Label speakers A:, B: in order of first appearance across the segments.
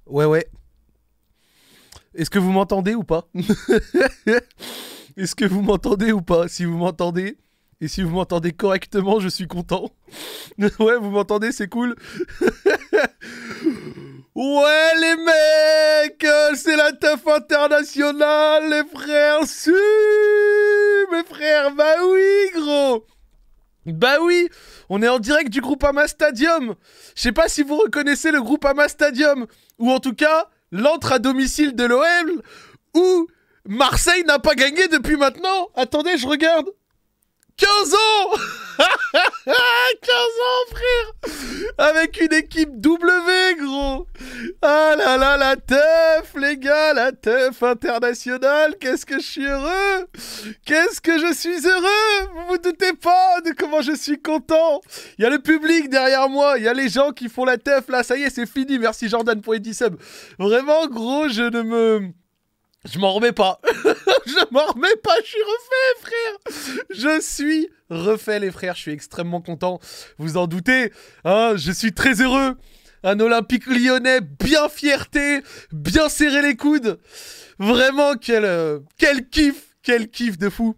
A: Ouais, ouais. Est-ce que vous m'entendez ou pas? Est-ce que vous m'entendez ou pas? Si vous m'entendez, et si vous m'entendez correctement, je suis content. Ouais, vous m'entendez, c'est cool. Ouais, les mecs, c'est la teuf internationale, les frères. Si, mes frères, bah oui, gros. Bah oui, on est en direct du Groupama Stadium. Je sais pas si vous reconnaissez le Groupama Stadium, ou en tout cas, l'antre à domicile de l'OM, où Marseille n'a pas gagné depuis maintenant. Attendez, je regarde. 15 ans. 15 ans, frère. Avec une équipe W, gros. Ah là là, la teuf, les gars, la teuf internationale. Qu'est-ce que je suis heureux. Qu'est-ce que je suis heureux. Vous vous doutez pas de comment je suis content. Il y a le public derrière moi. Il y a les gens qui font la teuf, là. Ça y est, c'est fini. Merci Jordan pour les 10 subs. Vraiment, gros, je m'en remets pas. Je m'en remets pas, je suis refait, frère. Je suis refait, les frères. Je suis extrêmement content. Vous en doutez, hein, je suis très heureux. Un Olympique Lyonnais bien fierté, bien serré les coudes. Vraiment, quel kiff de fou.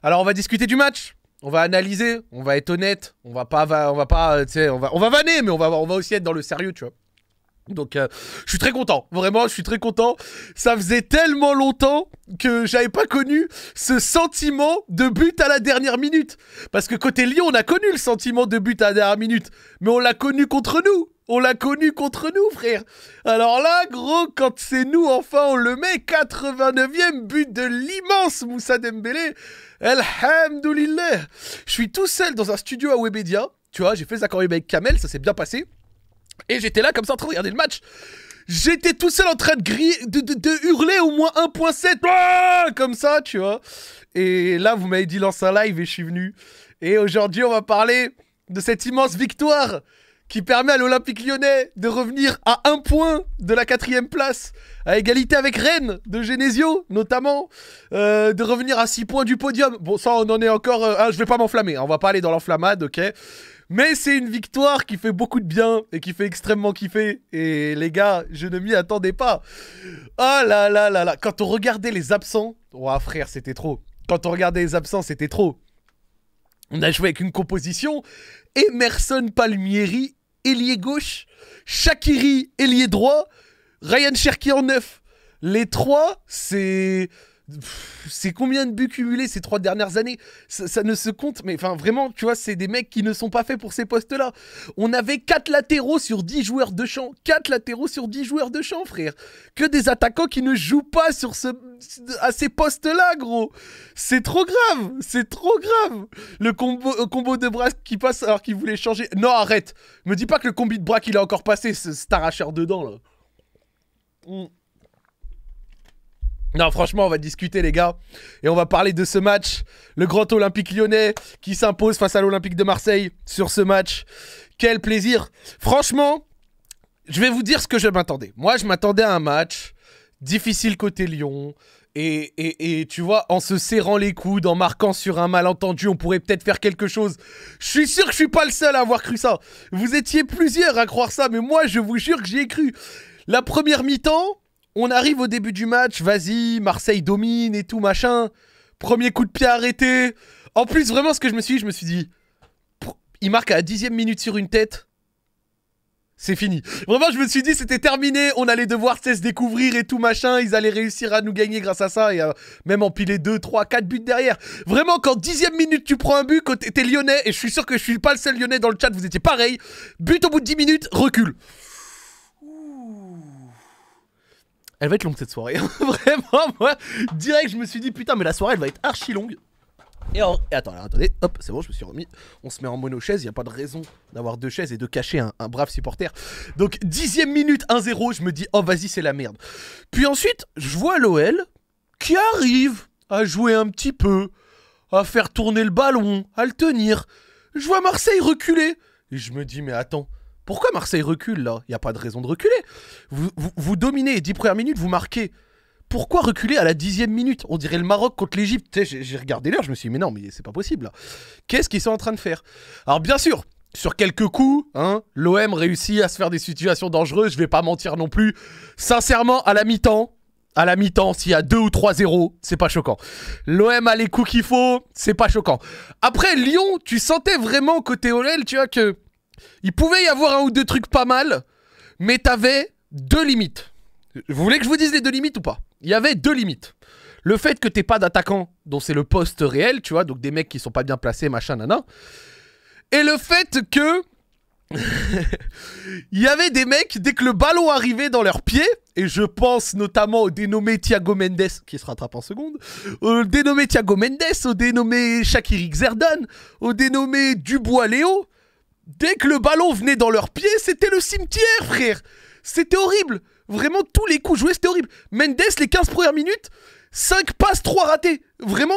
A: Alors, on va discuter du match. On va analyser, on va être honnête. On va pas, tu sais, on va vanner, mais on va aussi être dans le sérieux, tu vois. Donc je suis très content, vraiment je suis très content. Ça faisait tellement longtemps que j'avais pas connu ce sentiment de but à la dernière minute. Parce que côté Lyon on a connu le sentiment de but à la dernière minute, mais on l'a connu contre nous. On l'a connu contre nous, frère. Alors là, gros, quand c'est nous, enfin, on le met. 89e but de l'immense Moussa Dembélé. Alhamdoulilah. Je suis tout seul dans un studio à Webedia. Tu vois, j'ai fait les accords avec Kamel, ça s'est bien passé. Et j'étais là comme ça en train de regarder le match. J'étais tout seul en train de hurler au moins 1.7 comme ça, tu vois. Et là, vous m'avez dit lance un live et je suis venu. Et aujourd'hui, on va parler de cette immense victoire qui permet à l'Olympique Lyonnais de revenir à 1 point de la 4ème place, à égalité avec Rennes de Genesio notamment, de revenir à 6 points du podium. Bon, ça, on en est encore... je vais pas m'enflammer, hein, on va pas aller dans l'enflammade, ok. Mais c'est une victoire qui fait beaucoup de bien et qui fait extrêmement kiffer. Et les gars, je ne m'y attendais pas. Oh là là là là. Quand on regardait les absents... Ouah frère, c'était trop. Quand on regardait les absents, c'était trop. On a joué avec une composition. Emerson Palmieri, ailier gauche. Shaqiri, ailier droit. Ryan Cherki en 9. Les trois, c'est combien de buts cumulés ces 3 dernières années? Ça ne se compte, mais enfin vraiment, tu vois, c'est des mecs qui ne sont pas faits pour ces postes-là. On avait 4 latéraux sur 10 joueurs de champ. 4 latéraux sur 10 joueurs de champ, frère. Que des attaquants qui ne jouent pas à ces postes-là, gros. C'est trop grave, c'est trop grave. Le combo de bras qui passe alors qu'il voulait changer. Non, arrête. Me dis pas que le combi de bras qu'il a encore passé, cet arracheur dedans, là. Non, franchement, on va discuter, les gars. Et on va parler de ce match. Le grand Olympique Lyonnais qui s'impose face à l'Olympique de Marseille sur ce match. Quel plaisir. Franchement, je vais vous dire ce que je m'attendais. Moi, je m'attendais à un match difficile côté Lyon. Et tu vois, en se serrant les coudes, en marquant sur un malentendu, on pourrait peut-être faire quelque chose. Je suis sûr que je suis pas le seul à avoir cru ça. Vous étiez plusieurs à croire ça, mais moi, je vous jure que j'y ai cru. La première mi-temps... On arrive au début du match, vas-y, Marseille domine et tout, machin. Premier coup de pied arrêté. En plus, vraiment, ce que je me suis dit, il marque à la 10e minute sur une tête. C'est fini. Vraiment, je me suis dit, c'était terminé. On allait devoir se découvrir et tout, machin. Ils allaient réussir à nous gagner grâce à ça. Et même empiler 2, 3, 4 buts derrière. Vraiment, quand 10e minute, tu prends un but, quand t'es lyonnais, et je suis sûr que je suis pas le seul lyonnais dans le chat, vous étiez pareil. But au bout de 10 minutes, recul. Elle va être longue cette soirée. Vraiment, moi, direct, je me suis dit, putain, mais la soirée, elle va être archi longue. Et attends, alors, attendez, hop, c'est bon, je me suis remis. On se met en mono-chaise, il n'y a pas de raison d'avoir 2 chaises et de cacher un brave supporter. Donc, 10e minute, 1-0, je me dis, oh, vas-y, c'est la merde. Puis ensuite, je vois l'OL qui arrive à jouer un petit peu, à faire tourner le ballon, à le tenir. Je vois Marseille reculer. Et je me dis, mais attends. Pourquoi Marseille recule là? Il n'y a pas de raison de reculer. Vous dominez les 10 premières minutes, vous marquez. Pourquoi reculer à la 10e minute? On dirait le Maroc contre l'Égypte. J'ai regardé l'heure, je me suis dit, mais non, mais c'est pas possible là. Qu'est-ce qu'ils sont en train de faire? Alors bien sûr, sur quelques coups, hein, l'OM réussit à se faire des situations dangereuses, je vais pas mentir non plus. Sincèrement, à la mi-temps, s'il y a 2 ou 3-0, c'est pas choquant. L'OM a les coups qu'il faut, c'est pas choquant. Après, Lyon, tu sentais vraiment côté OL, tu vois, que il pouvait y avoir un ou deux trucs pas mal, mais t'avais 2 limites. Vous voulez que je vous dise les 2 limites ou pas? Il y avait 2 limites. Le fait que t'aies pas d'attaquant, dont c'est le poste réel, tu vois, donc des mecs qui sont pas bien placés, machin, nana. Et le fait que... il y avait des mecs, dès que le ballon arrivait dans leurs pieds, et je pense notamment au dénommé Thiago Mendes, qui se rattrape en seconde, au dénommé Thiago Mendes, au dénommé Shaqiri Xherdan, au dénommé Dubois Léo, dès que le ballon venait dans leurs pieds, c'était le cimetière, frère. C'était horrible. Vraiment, tous les coups joués, c'était horrible. Mendes, les 15 premières minutes... 5 passes, 3 ratés. Vraiment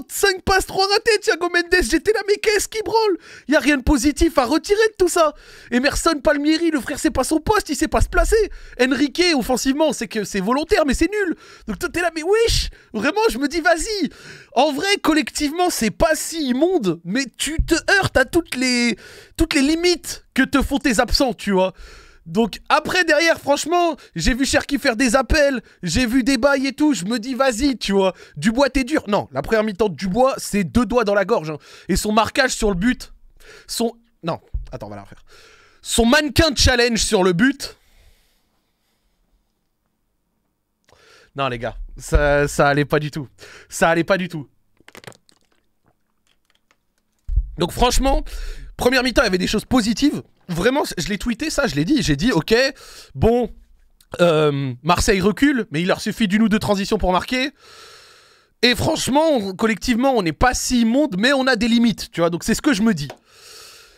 A: 5 passes, 3 ratés, Thiago Mendes. J'étais là, mais qu'est-ce qui branle? Y a rien de positif à retirer de tout ça. Emerson Palmieri, le frère, c'est pas son poste, il sait pas se placer. Enrique, offensivement, c'est que c'est volontaire, mais c'est nul. Donc toi, t'es là, mais wesh. Vraiment, je me dis, vas-y. En vrai, collectivement, c'est pas si immonde, mais tu te heurtes à toutes les limites que te font tes absents, tu vois. Donc après derrière franchement j'ai vu Cherki faire des appels, j'ai vu des bails et tout, je me dis vas-y tu vois, Dubois t'es dur. Non, la première mi-temps de Dubois c'est 2 doigts dans la gorge hein. Et son marquage sur le but, non, attends on va la refaire. Son mannequin challenge sur le but. Non les gars, ça allait pas du tout. Ça allait pas du tout. Donc franchement, première mi-temps il y avait des choses positives. Vraiment, je l'ai tweeté ça, je l'ai dit. J'ai dit, ok, bon, Marseille recule, mais il leur suffit d'une ou deux transitions pour marquer. Et franchement, collectivement, on n'est pas si immonde, mais on a des limites, tu vois. Donc c'est ce que je me dis.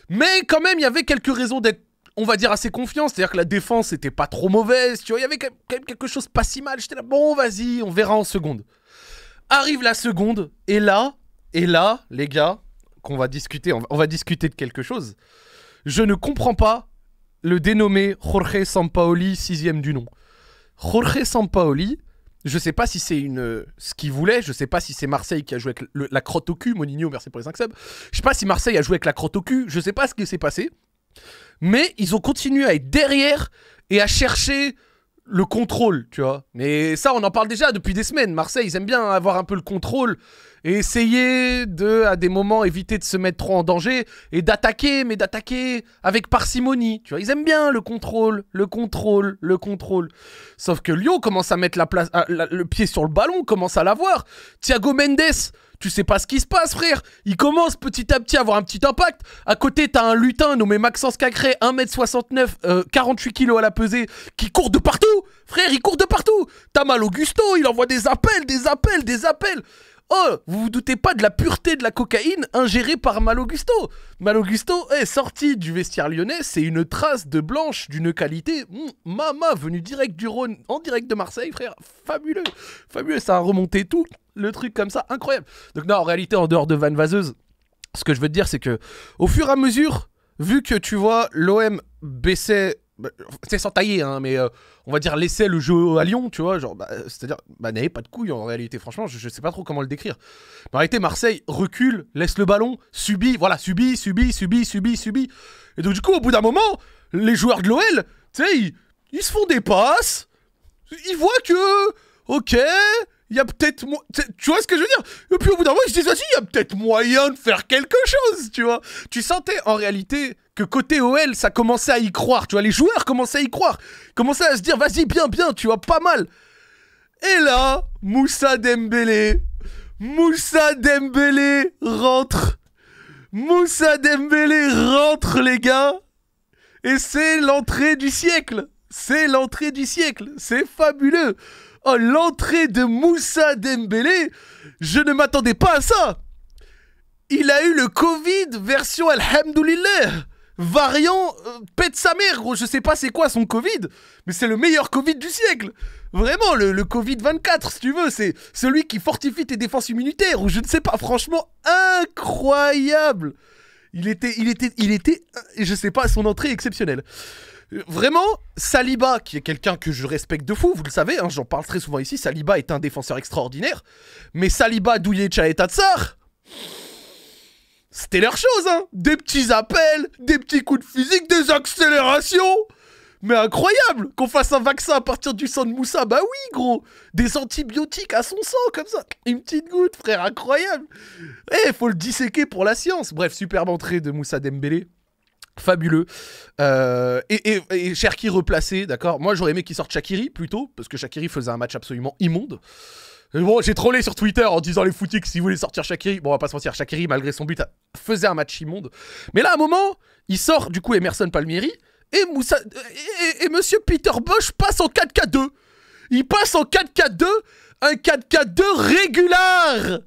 A: Mais quand même, il y avait quelques raisons d'être, on va dire, assez confiant. C'est-à-dire que la défense n'était pas trop mauvaise, tu vois. Il y avait quand même quelque chose pas si mal. J'étais là, bon, vas-y, on verra en seconde. Arrive la seconde, et là, les gars, qu'on va discuter, on va discuter de quelque chose. Je ne comprends pas le dénommé Jorge Sampaoli, 6ème du nom. Jorge Sampaoli, je sais pas si c'est ce qu'il voulait, je sais pas si c'est Marseille qui a joué avec la crotte au cul, Moninho, merci pour les 5 subs. Je sais pas si Marseille a joué avec la crotte au cul, je sais pas ce qui s'est passé. Mais ils ont continué à être derrière et à chercher le contrôle, tu vois. Mais ça, on en parle déjà depuis des semaines. Marseille, ils aiment bien avoir un peu le contrôle et essayer de, à des moments, éviter de se mettre trop en danger et d'attaquer, mais d'attaquer avec parcimonie. Tu vois, ils aiment bien le contrôle. Sauf que Lyon commence à mettre le pied sur le ballon, commence à l'avoir. Thiago Mendes, tu sais pas ce qui se passe, frère. Il commence petit à petit à avoir un petit impact. À côté, t'as un lutin nommé Maxence Cacré, 1m69, 48 kg à la pesée, qui court de partout. Frère, il court de partout. T'as Mal Augusto, il envoie des appels. Oh, vous vous doutez pas de la pureté de la cocaïne ingérée par Mal Augusto. Mal Augusto est sorti du vestiaire lyonnais, c'est une trace de blanche d'une qualité, mama, venue direct du Rhône, en direct de Marseille, frère, fabuleux, ça a remonté tout, le truc comme ça, incroyable. Donc non, en réalité, en dehors de Van Vaseuse, ce que je veux te dire, c'est que, au fur et à mesure, vu que tu vois, l'OM baissait, c'est sans tailler, hein, mais on va dire laisser le jeu à Lyon, tu vois, genre, c'est-à-dire, n'avait pas de couilles en réalité, franchement, je sais pas trop comment le décrire. Mais en réalité, Marseille recule, laisse le ballon, subit. Et donc du coup, au bout d'un moment, les joueurs de l'OL, tu sais, ils se font des passes, ils voient que, ok, il y a peut-être... Tu vois ce que je veux dire? Et puis au bout d'un moment, ils se disent, vas-y, il y a peut-être moyen de faire quelque chose, tu vois. Tu sentais en réalité que côté OL, ça commençait à y croire, tu vois. Les joueurs commençaient à y croire. Commençaient à se dire, vas-y, bien, tu vois, pas mal. Et là, Moussa Dembélé rentre. Moussa Dembélé rentre, les gars. Et c'est l'entrée du siècle. C'est fabuleux. Oh, l'entrée de Moussa Dembélé, je ne m'attendais pas à ça. Il a eu le Covid version Alhamdoulilah. Variant, pète sa mère, gros. Je sais pas c'est quoi son Covid, mais c'est le meilleur Covid du siècle. Vraiment, le Covid 24, si tu veux, c'est celui qui fortifie tes défenses immunitaires, ou je ne sais pas, franchement, incroyable. Il était, je sais pas, son entrée exceptionnelle. Vraiment, Saliba, qui est quelqu'un que je respecte de fou, vous le savez, hein, j'en parle très souvent ici, Saliba est un défenseur extraordinaire, mais Saliba, Douillet, Chaeta Tsar, C'était leur chose, hein. Des petits appels, des petits coups de physique, des accélérations. Mais incroyable qu'on fasse un vaccin à partir du sang de Moussa. Bah oui, gros. Des antibiotiques à son sang, comme ça. Une petite goutte, frère, incroyable. Eh, faut le disséquer pour la science. Bref, superbe entrée de Moussa Dembélé. Fabuleux. Et Cherki replacé, d'accord. Moi, j'aurais aimé qu'il sorte Shaqiri, plutôt, parce que Shaqiri faisait un match absolument immonde. Bon, j'ai trollé sur Twitter en disant les footix s'ils voulaient sortir Shaqiri. Bon, on va pas se mentir, Shaqiri, malgré son but, faisait un match immonde. Mais là, à un moment, il sort, du coup, Emerson Palmieri, et Moussa... Et Monsieur Peter Bosz passe en 4-4-2. Il passe en 4-4-2, un 4-4-2 régular.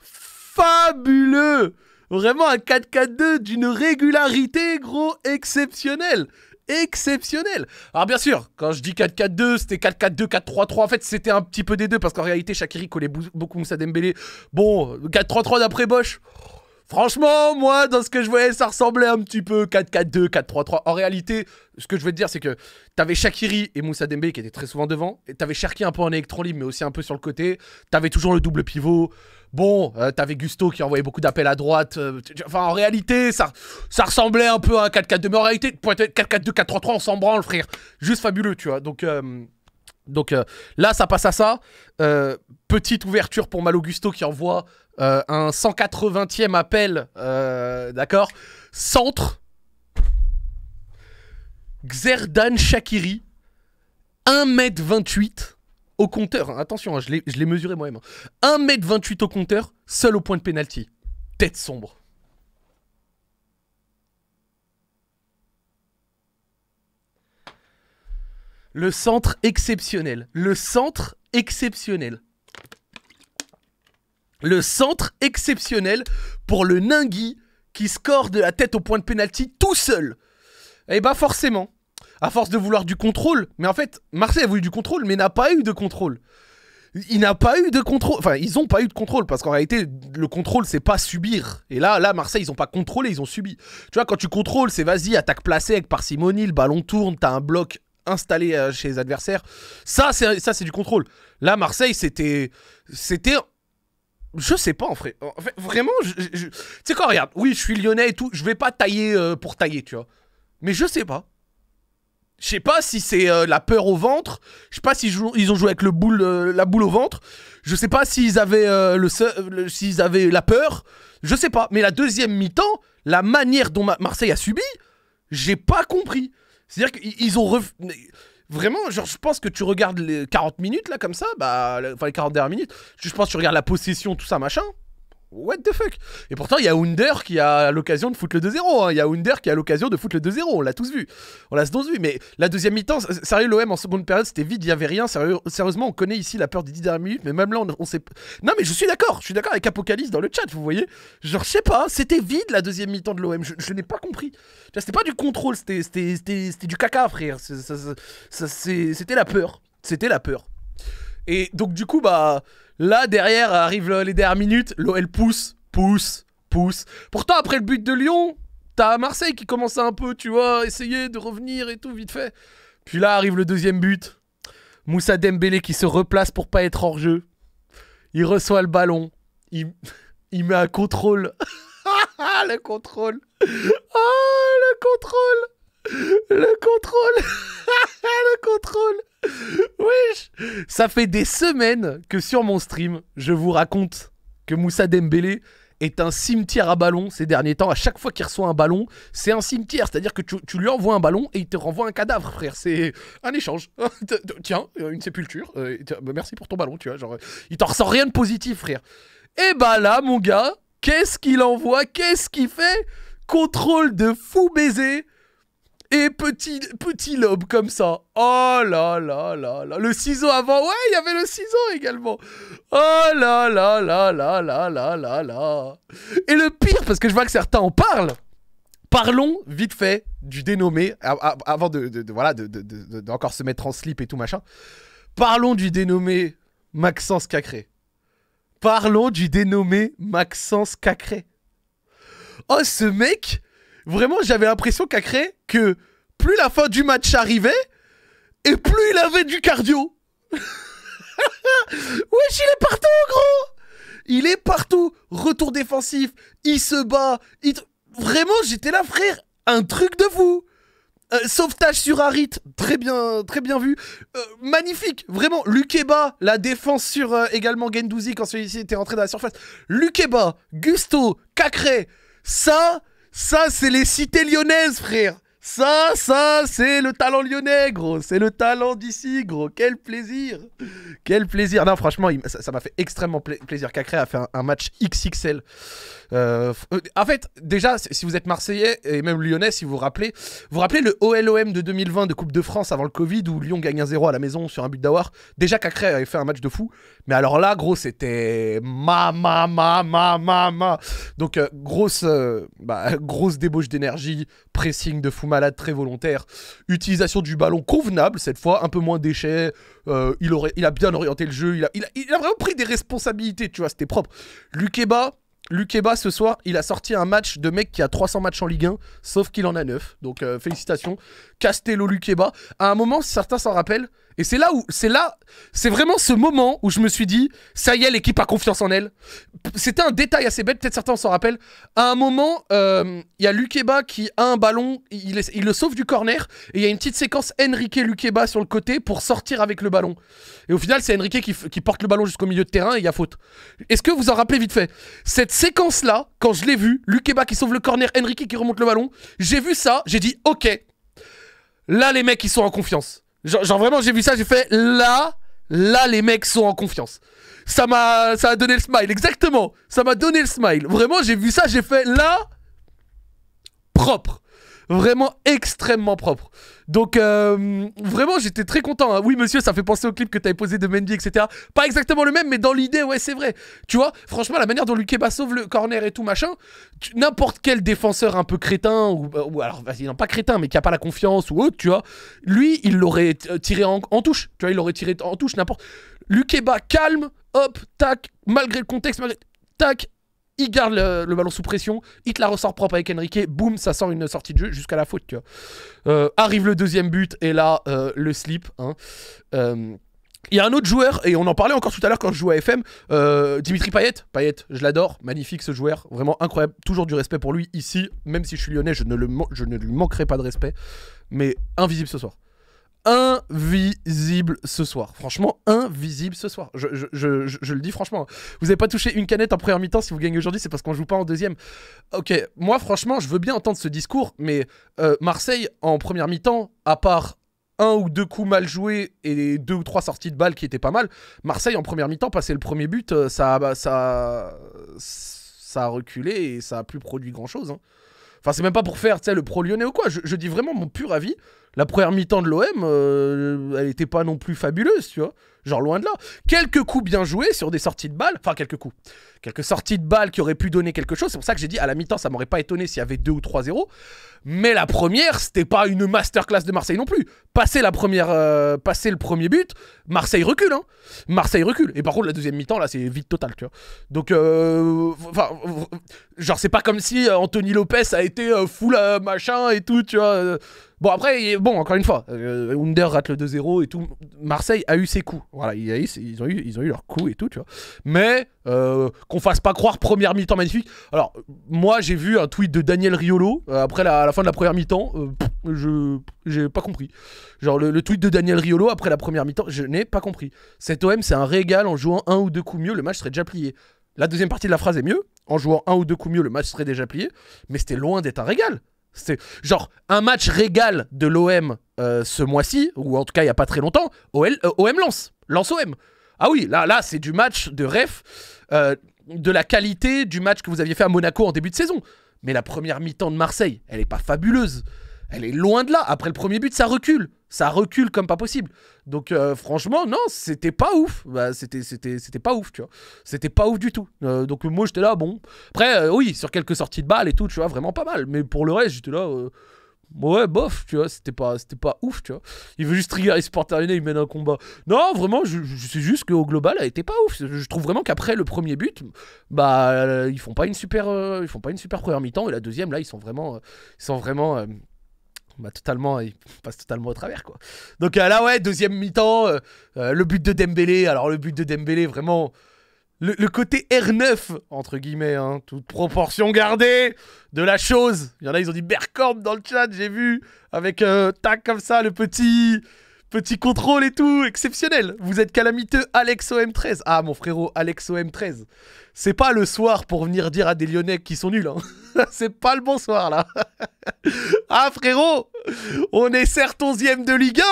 A: Fabuleux. Vraiment un 4-4-2 d'une régularité, gros, exceptionnelle. Exceptionnel. Alors bien sûr, quand je dis 4-4-2, c'était 4-4-2, 4-3-3. En fait, c'était un petit peu des deux parce qu'en réalité, Shaqiri collait beaucoup Moussa Dembélé. Bon, 4-3-3 d'après Bosz. Franchement, moi, dans ce que je voyais, ça ressemblait un petit peu 4-4-2, 4-3-3. En réalité, ce que je veux te dire, c'est que t'avais Shaqiri et Moussa Dembélé qui étaient très souvent devant. Et t'avais Cherki un peu en électron libre, mais aussi un peu sur le côté. T'avais toujours le double pivot. Bon, t'avais Gusto qui envoyait beaucoup d'appels à droite. Enfin, en réalité, ça ressemblait un peu à un 4-4-2. Mais en réalité, pour être 4-4-2, 4-3-3, on s'en branle, frère. Juste fabuleux, tu vois. Donc là, ça passe à ça. Petite ouverture pour Malo Gusto qui envoie un 180e appel. D'accord. Centre. Xherdan Shaqiri. 1m28 au compteur. Attention, hein, je l'ai mesuré moi-même. 1m28 au compteur, seul au point de pénalty. Tête sombre. Le centre exceptionnel. Le centre exceptionnel. Le centre exceptionnel pour le Ningui qui score de la tête au point de pénalty tout seul. Et bah forcément, à force de vouloir du contrôle, mais en fait, Marseille a voulu du contrôle, mais n'a pas eu de contrôle. Il n'a pas eu de contrôle, enfin ils ont pas eu de contrôle, parce qu'en réalité, le contrôle c'est pas subir. Et là, Marseille, ils ont pas contrôlé, ils ont subi. Tu vois, quand tu contrôles, c'est vas-y, attaque placée avec parcimonie, le ballon tourne, t'as un bloc installé chez les adversaires. Ça c'est du contrôle. Là, Marseille, c'était... Je sais pas, en fait, vraiment, tu sais quoi, regarde, oui, je suis lyonnais et tout, je vais pas tailler pour tailler, tu vois. Mais je sais pas. Je sais pas si c'est la peur au ventre, je sais pas s'ils ont joué avec la boule au ventre, je sais pas s'ils avaient, s'ils avaient la peur, je sais pas. Mais la deuxième mi-temps, la manière dont Marseille a subi, j'ai pas compris. C'est-à-dire qu'ils ont... Vraiment, genre, je pense que tu regardes les 40 minutes, là, comme ça, bah, enfin, les 40 dernières minutes, je pense que tu regardes la possession, tout ça, machin. What the fuck? Et pourtant, il y a Under qui a l'occasion de foutre le 2-0. Hein. Il y a Under qui a l'occasion de foutre le 2-0. On l'a tous vu. On l'a tous vu. Mais la deuxième mi-temps, sérieux, l'OM en seconde période, c'était vide, il n'y avait rien. Sérieusement, on connaît ici la peur des 10 dernières minutes. Mais même là, on sait. Non, mais je suis d'accord. Je suis d'accord avec Apocalypse dans le chat, vous voyez. Genre, je sais pas. C'était vide la deuxième mi-temps de l'OM. Je n'ai pas compris. C'était pas du contrôle. C'était du caca, frère. C'était la peur. C'était la peur. Et donc, du coup, bah. Là, derrière, arrivent les dernières minutes, l'OL pousse. Pourtant, après le but de Lyon, t'as Marseille qui commence à un peu, tu vois, essayer de revenir et tout, vite fait. Puis là, arrive le deuxième but. Moussa Dembélé qui se replace pour pas être hors jeu. Il reçoit le ballon. Il met un contrôle. Le contrôle. Oh, le contrôle. Le contrôle. Le contrôle. Wesh. Ça fait des semaines que sur mon stream, je vous raconte que Moussa Dembélé est un cimetière à ballon ces derniers temps. À chaque fois qu'il reçoit un ballon, c'est un cimetière. C'est-à-dire que tu lui envoies un ballon et il te renvoie un cadavre, frère. C'est un échange. Tiens, une sépulture. Merci pour ton ballon, tu vois. Genre, il t'en ressort rien de positif, frère. Et bah là, mon gars, qu'est-ce qu'il envoie? Qu'est-ce qu'il fait? Contrôle de fou baiser. Et petit lobe comme ça. Oh là là là là. Le ciseau avant. Ouais, il y avait le ciseau également. Oh là là là là là là là là. Et le pire, parce que je vois que certains en parlent. Parlons vite fait du dénommé. Avant de encore se mettre en slip et tout machin. Parlons du dénommé Maxence Cacré. Parlons du dénommé Maxence Cacré. Oh, ce mec... Vraiment, j'avais l'impression Cacré que plus la fin du match arrivait, et plus il avait du cardio. Wesh, il est partout, gros. Il est partout. Retour défensif. Il se bat. Vraiment, j'étais là, frère. Un truc de fou. Sauvetage sur Harit, très bien vu. Magnifique, vraiment. Lukeba, la défense sur également Guendouzi quand celui-ci était rentré dans la surface. Lukeba, Gusto, Cacré. Ça c'est les cités lyonnaises, frère. Ça, c'est le talent lyonnais, gros. C'est le talent d'ici, gros. Quel plaisir. Quel plaisir. Non, franchement, ça m'a fait extrêmement plaisir. Cacré a fait un match XXL. En fait, déjà, si vous êtes Marseillais et même Lyonnais, si vous vous rappelez le OLOM de 2020 de Coupe de France avant le Covid où Lyon gagne 1-0 à la maison sur un but d'Aouar. Déjà, Cacré avait fait un match de fou. Mais alors là, gros, c'était Donc, grosse débauche d'énergie, pressing de fou malade, très volontaire. Utilisation du ballon convenable cette fois, un peu moins déchets. Il a bien orienté le jeu. Il a vraiment pris des responsabilités, tu vois, c'était propre. Lukeba, ce soir, il a sorti un match de mec qui a 300 matchs en Ligue 1, sauf qu'il en a 9. Donc, félicitations. Castello Lukeba. À un moment, certains s'en rappellent, et c'est vraiment ce moment où je me suis dit, ça y est, l'équipe a confiance en elle. C'était un détail assez bête, peut-être certains s'en rappellent. À un moment, il y a Lukeba qui a un ballon, il le sauve du corner, et il y a une petite séquence Enrique-Lukeba sur le côté pour sortir avec le ballon. Et au final, c'est Enrique qui porte le ballon jusqu'au milieu de terrain et il y a faute. Est-ce que vous en rappelez vite fait? Cette séquence-là, quand je l'ai vue, Lukeba qui sauve le corner, Enrique qui remonte le ballon, j'ai vu ça, j'ai dit, ok, là, les mecs, ils sont en confiance. Genre vraiment, j'ai vu ça, j'ai fait, là, les mecs sont en confiance. Ça m'a donné le smile, exactement. Ça m'a donné le smile. Vraiment, j'ai vu ça, j'ai fait, là, propre. Vraiment extrêmement propre. Donc, vraiment, j'étais très content. Hein. Oui, monsieur, ça fait penser au clip que t'avais posé de Mendy, etc. Pas exactement le même, mais dans l'idée, ouais, c'est vrai. Tu vois, franchement, la manière dont Lukeba sauve le corner et tout, machin, n'importe quel défenseur un peu crétin, ou alors, vas-y, non, pas crétin, mais qui a pas la confiance ou autre, tu vois, lui, il l'aurait tiré en touche. Tu vois, il l'aurait tiré en touche, n'importe. Lukeba, calme, hop, tac, malgré le contexte, tac. Il garde le ballon sous pression, il te la ressort propre avec Enrique, boum, ça sort une sortie de jeu jusqu'à la faute, tu vois. Arrive le deuxième but, et là, le slip. Hein. Il y a un autre joueur, et on en parlait encore tout à l'heure quand je jouais à FM, Dimitri Payet. Payet, je l'adore, magnifique ce joueur, vraiment incroyable, toujours du respect pour lui ici, même si je suis lyonnais, je ne lui manquerai pas de respect, mais invisible ce soir. Invisible ce soir. Franchement, invisible ce soir. Je le dis franchement. Vous avez pas touché une canette en première mi-temps si vous gagnez aujourd'hui, c'est parce qu'on joue pas en deuxième. Ok, moi franchement, je veux bien entendre ce discours, mais Marseille en première mi-temps, à part un ou deux coups mal joués et 2 ou 3 sorties de balles qui étaient pas mal, Marseille en première mi-temps, passer le premier but, ça a reculé et ça a plus produit grand-chose. Hein. Enfin, c'est même pas pour faire, tu sais, le pro lyonnais ou quoi. Je dis vraiment mon pur avis. La première mi-temps de l'OM, elle était pas non plus fabuleuse, tu vois. Genre loin de là. Quelques coups bien joués sur des sorties de balles. Enfin, quelques coups. Quelques sorties de balles qui auraient pu donner quelque chose. C'est pour ça que j'ai dit, à la mi-temps, ça m'aurait pas étonné s'il y avait 2 ou 3-0. Mais la première, c'était pas une masterclass de Marseille non plus. Passer le premier but, Marseille recule, hein. Marseille recule. Et par contre, la deuxième mi-temps, là, c'est vide total, tu vois. Donc, genre, c'est pas comme si Anthony Lopez a été full machin et tout, tu vois. Bon, après, encore une fois, Under rate le 2-0 et tout. Marseille a eu ses coups. Voilà, ils ont eu leurs coups et tout, tu vois. Mais qu'on fasse pas croire première mi-temps magnifique. Alors, moi, j'ai vu un tweet de Daniel Riolo après à la fin de la première mi-temps. J'ai pas compris. Genre, le tweet de Daniel Riolo après la première mi-temps, je n'ai pas compris. Cet OM, c'est un régal. En jouant 1 ou 2 coups mieux, le match serait déjà plié. La deuxième partie de la phrase est mieux. En jouant 1 ou 2 coups mieux, le match serait déjà plié. Mais c'était loin d'être un régal. C'est genre un match régal de l'OM ce mois-ci, ou en tout cas il n'y a pas très longtemps, OM Lance OM. Ah oui, là c'est du match de ref, de la qualité du match que vous aviez fait à Monaco en début de saison. Mais la première mi-temps de Marseille, elle est pas fabuleuse. Elle est loin de là. Après le premier but, ça recule. Ça recule comme pas possible. Donc franchement, non, c'était pas ouf. Bah, c'était pas ouf, tu vois. C'était pas ouf du tout. Donc moi, j'étais là, bon. Après, oui, sur quelques sorties de balles et tout, tu vois, vraiment pas mal. Mais pour le reste, j'étais là... ouais, bof, tu vois, c'était pas ouf, tu vois. Il veut juste trigger les supporters terminés, il mène un combat. Non, vraiment, je sais juste qu'au global, elle était pas ouf. Je trouve vraiment qu'après le premier but, bah, ils font pas une super première mi-temps. Et la deuxième, là, ils sont vraiment bah, ils passent totalement au travers, quoi. Donc là, ouais, deuxième mi-temps, le but de Dembélé. Alors, le but de Dembélé, vraiment... le côté R9, entre guillemets, hein, toute proportion gardée de la chose. Il y en a, ils ont dit Bergkamp dans le chat, j'ai vu, avec tac comme ça, le petit contrôle et tout, exceptionnel. Vous êtes calamiteux, Alex OM13. Ah, mon frérot, Alex OM13. C'est pas le soir pour venir dire à des Lyonnais qui sont nuls, hein. C'est pas le bon soir, là. Ah, frérot, on est certes 11e de Ligue 1,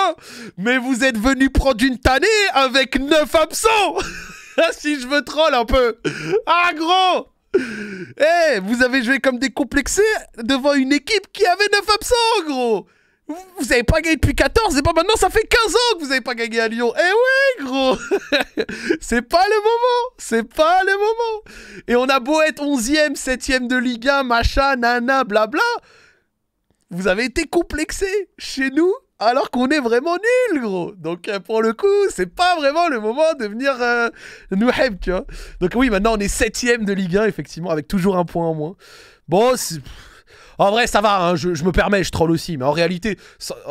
A: mais vous êtes venu prendre une tannée avec 9 absents. Si je veux troll un peu. Ah, gros. Eh, vous avez joué comme des complexés devant une équipe qui avait 9 absents, gros. Vous avez pas gagné depuis 14 et pas maintenant, ça fait 15 ans que vous avez pas gagné à Lyon. Eh ouais, gros. C'est pas le moment. C'est pas le moment. Et on a beau être 11e, 7e de Ligue 1, machin, nana, blabla. Vous avez été complexés chez nous alors qu'on est vraiment nuls, gros. Donc, pour le coup, c'est pas vraiment le moment de venir nous hype, tu vois. Donc, oui, maintenant, on est 7ème de Ligue 1, effectivement, avec toujours un point en moins. Bon, en vrai, ça va, hein, je me permets, je troll aussi. Mais en réalité,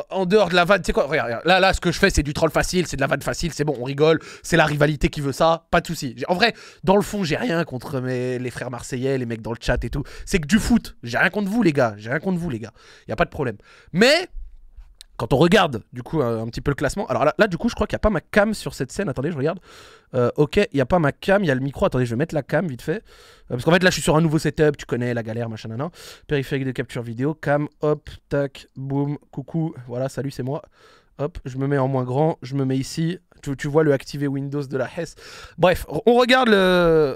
A: en dehors de la vanne, tu sais quoi, regarde, là, ce que je fais, c'est du troll facile, c'est de la vanne facile, c'est bon, on rigole. C'est la rivalité qui veut ça, pas de soucis. En vrai, dans le fond, j'ai rien contre les frères marseillais, les mecs dans le chat et tout. C'est que du foot. J'ai rien contre vous, les gars. J'ai rien contre vous, les gars. Y a pas de problème. Mais quand on regarde, du coup, un petit peu le classement... Alors là, du coup, je crois qu'il n'y a pas ma cam sur cette scène. Attendez, je regarde. Ok, il n'y a pas ma cam, il y a le micro. Attendez, je vais mettre la cam, vite fait. Parce qu'en fait, là, je suis sur un nouveau setup. Tu connais la galère, machin, nan. Périphérique de capture vidéo. Cam, hop, tac, boum, coucou. Voilà, salut, c'est moi. Hop, je me mets en moins grand. Je me mets ici. Tu vois le activer Windows de la Hess. Bref, on regarde le...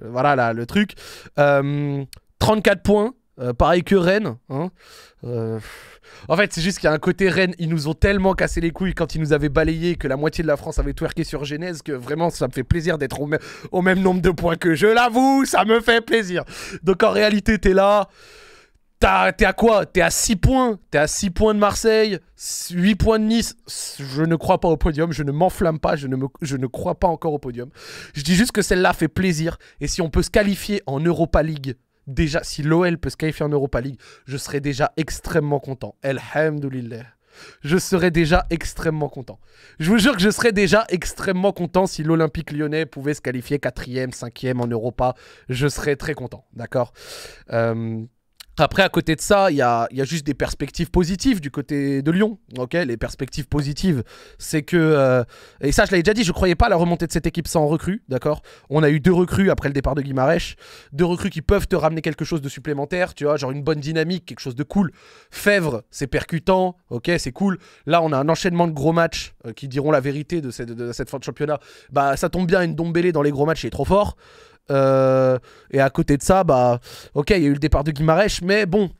A: Voilà, là, le truc. 34 points. Pareil que Rennes. Hein. En fait, c'est juste qu'il y a un côté Rennes, ils nous ont tellement cassé les couilles quand ils nous avaient balayé que la moitié de la France avait twerké sur Genèse que vraiment ça me fait plaisir d'être au même nombre de points que je l'avoue, ça me fait plaisir. Donc en réalité, t'es là, t'es à quoi? T'es à 6 points. T'es à 6 points de Marseille, 8 points de Nice. Je ne crois pas au podium, je ne m'enflamme pas, je ne crois pas encore au podium. Je dis juste que celle-là fait plaisir et si on peut se qualifier en Europa League... Déjà, si l'OL peut se qualifier en Europa League, je serais déjà extrêmement content. Elhamdoulilah. Je serais déjà extrêmement content. Je vous jure que je serais déjà extrêmement content si l'Olympique Lyonnais pouvait se qualifier 4e, 5e en Europa. Je serais très content, d'accord. Après, à côté de ça, il y a juste des perspectives positives du côté de Lyon. Ok, les perspectives positives, c'est que... et ça, je l'avais déjà dit, je ne croyais pas à la remontée de cette équipe sans recrues, d'accord. On a eu 2 recrues après le départ de Guimarães. 2 recrues qui peuvent te ramener quelque chose de supplémentaire, tu vois, genre une bonne dynamique, quelque chose de cool. Fèvre, c'est percutant, ok, c'est cool. Là, on a un enchaînement de gros matchs qui diront la vérité de cette fin de championnat. Bah, ça tombe bien, une Ndombele dans les gros matchs, il est trop fort. Et à côté de ça, bah, ok, il y a eu le départ de Guimarães, mais bon,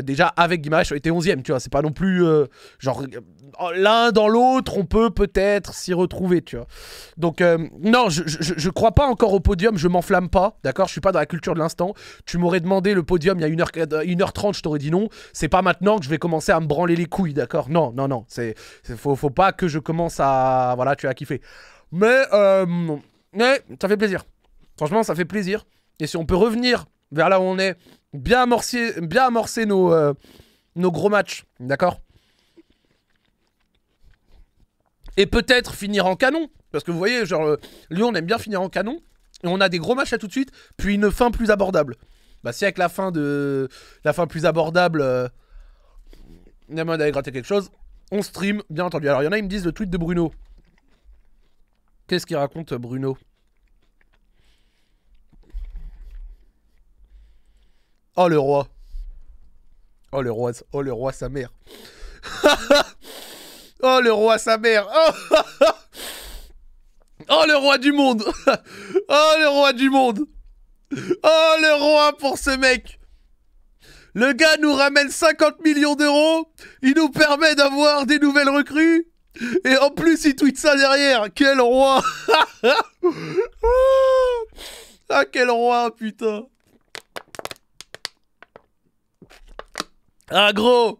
A: déjà avec Guimarães, on était 11e, tu vois, c'est pas non plus genre l'un dans l'autre, on peut peut-être s'y retrouver, tu vois. Donc, non, je crois pas encore au podium, je m'enflamme pas, d'accord, je suis pas dans la culture de l'instant. Tu m'aurais demandé le podium il y a 1h30, je t'aurais dit non, c'est pas maintenant que je vais commencer à me branler les couilles, d'accord. Non, faut pas que je commence à, voilà, tu as kiffé. Mais ça fait plaisir. Franchement, ça fait plaisir. Et si on peut revenir vers là où on est, bien amorcer nos gros matchs, d'accord? Et peut-être finir en canon. Parce que vous voyez, genre, Lyon, on aime bien finir en canon. Et on a des gros matchs à tout de suite, puis une fin plus abordable. Bah, si avec la fin plus abordable, on a moyen d'aller gratter quelque chose, on stream, bien entendu. Alors, il y en a, ils me disent le tweet de Bruno. Qu'est-ce qu'il raconte, Bruno? Oh le roi. Oh le roi sa mère. Oh le roi sa mère. Oh le roi du monde. Oh le roi du monde. Oh le roi pour ce mec. Le gars nous ramène 50 millions d'euros. Il nous permet d'avoir des nouvelles recrues. Et en plus il tweet ça derrière. Quel roi. Ah quel roi putain. Ah gros,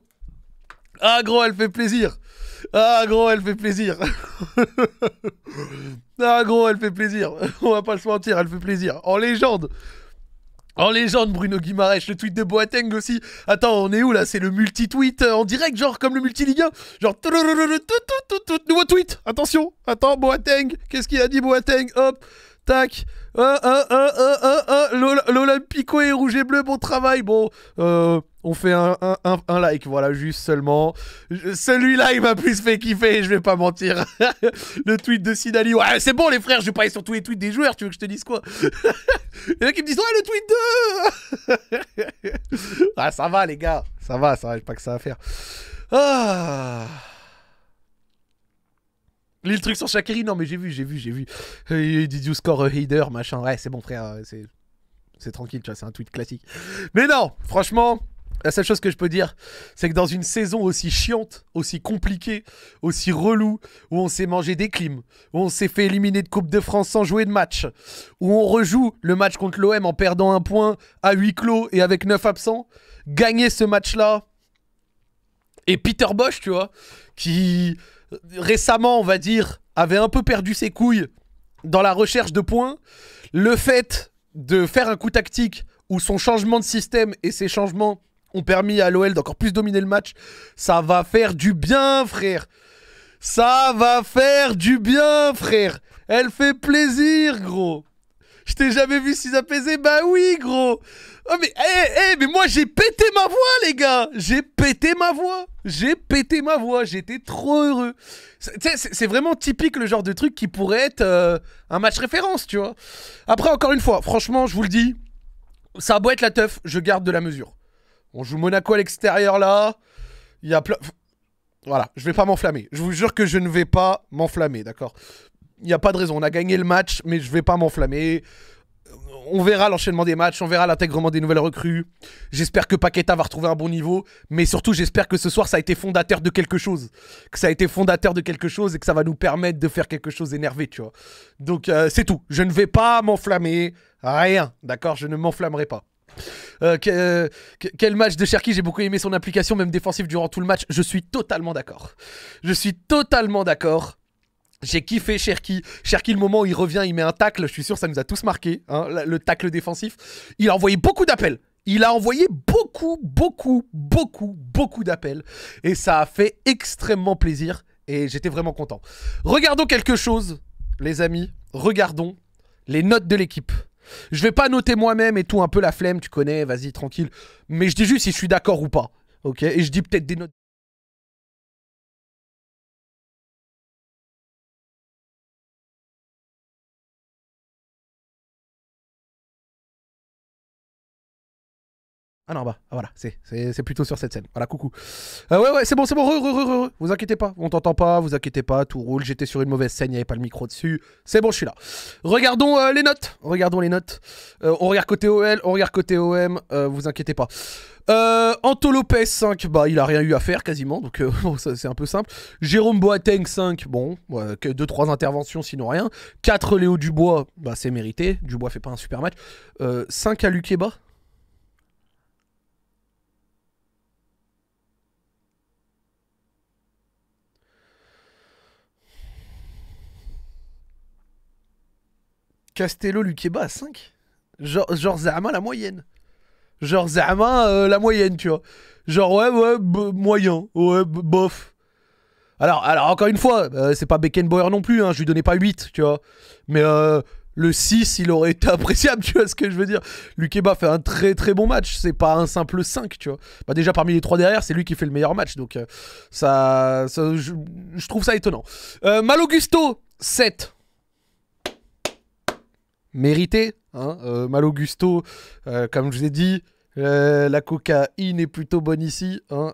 A: elle fait plaisir. Ah gros, elle fait plaisir. Ah gros, elle fait plaisir. On va pas se mentir, elle fait plaisir. En légende, Bruno Guimarães, le tweet de Boateng aussi. Attends, on est où là? C'est le multi-tweet en direct, genre comme le multi-ligue 1. Genre, nouveau tweet, attention. Attends, Boateng, qu'est-ce qu'il a dit Boateng? Hop, Tac. L'Olympico est rouge et bleu, bon travail. Bon, on fait un like, voilà, juste seulement. Celui-là, il m'a plus fait kiffer, je vais pas mentir. Le tweet de Sinali. Ouais, c'est bon, les frères, je vais pas aller sur tous les tweets des joueurs, tu veux que je te dise quoi? Il y en a qui me disent, ouais, le tweet de... Ah, ça va, les gars. Ça va, j'ai pas que ça à faire. Ah... Le truc sur Shaqiri, non mais j'ai vu. Did you score a header, machin. Ouais, c'est bon frère, c'est tranquille, tu vois, c'est un tweet classique. Mais non, franchement, la seule chose que je peux dire, c'est que dans une saison aussi chiante, aussi compliquée, aussi relou, où on s'est mangé des clims, où on s'est fait éliminer de Coupe de France sans jouer de match, où on rejoue le match contre l'OM en perdant un point à huis clos et avec 9 absents, gagner ce match-là, et Peter Bosz, tu vois, qui... récemment, on va dire, avait un peu perdu ses couilles dans la recherche de points. Le fait de faire un coup tactique où son changement de système et ses changements ont permis à l'OL d'encore plus dominer le match, ça va faire du bien, frère. Ça va faire du bien, frère. Elle fait plaisir, gros. Je t'ai jamais vu si apaisé. Bah oui, gros. Oh mais, mais moi j'ai pété ma voix, les gars. J'ai pété ma voix. J'étais trop heureux. C'est vraiment typique le genre de truc qui pourrait être un match référence, tu vois. Après, encore une fois, franchement, je vous le dis, ça a beau être la teuf, je garde de la mesure. On joue Monaco à l'extérieur là. Il y a plein... Voilà, je vais pas m'enflammer. Je vous jure que je ne vais pas m'enflammer, d'accord? Il n'y a pas de raison. On a gagné le match, mais je vais pas m'enflammer. On verra l'enchaînement des matchs, on verra l'intègrement des nouvelles recrues. J'espère que Paqueta va retrouver un bon niveau. Mais surtout, j'espère que ce soir, ça a été fondateur de quelque chose. Que ça a été fondateur de quelque chose et que ça va nous permettre de faire quelque chose d'énervé, tu vois. Donc, c'est tout. Je ne vais pas m'enflammer. Rien, d'accord? Je ne m'enflammerai pas. Quel match de Cherki, j'ai beaucoup aimé son implication, même défensive durant tout le match. Je suis totalement d'accord. J'ai kiffé Cherki. Cherki, le moment où il revient, il met un tacle. Je suis sûr, ça nous a tous marqué. Hein, le tacle défensif. Il a envoyé beaucoup d'appels. Beaucoup d'appels. Et ça a fait extrêmement plaisir. Et j'étais vraiment content. Regardons quelque chose, les amis. Regardons les notes de l'équipe. Je vais pas noter moi-même et tout, un peu la flemme, tu connais, vas-y, tranquille. Mais je dis juste si je suis d'accord ou pas. Ok? Et je dis peut-être des notes. Ah non, bah, voilà, c'est plutôt sur cette scène. Voilà, coucou. Ouais, c'est bon, vous inquiétez pas, on t'entend pas, vous inquiétez pas, tout roule. J'étais sur une mauvaise scène, il n'y avait pas le micro dessus. C'est bon, je suis là. Regardons les notes. On regarde côté OL, on regarde côté OM, vous inquiétez pas. Anto Lopez 5, bah il a rien eu à faire quasiment, donc bon, c'est un peu simple. Jérôme Boateng 5, bon, 2-3 interventions sinon rien. 4 Léo Dubois, bah c'est mérité, Dubois fait pas un super match. 5 à Lukeba. Castello, Lukeba à 5. Genre Zama la moyenne. La moyenne, tu vois. Genre, ouais, moyen. Ouais, bof. Alors encore une fois, c'est pas Beckenbauer non plus, hein, je lui donnais pas 8, tu vois. Mais le 6, il aurait été appréciable, tu vois ce que je veux dire. Lukeba fait un très très bon match, c'est pas un simple 5, tu vois. Bah déjà, parmi les 3 derrière, c'est lui qui fait le meilleur match, donc je trouve ça étonnant. Malo Gusto, 7. Mérité, hein, Malo Gusto, comme je vous ai dit, la cocaïne est plutôt bonne ici, hein,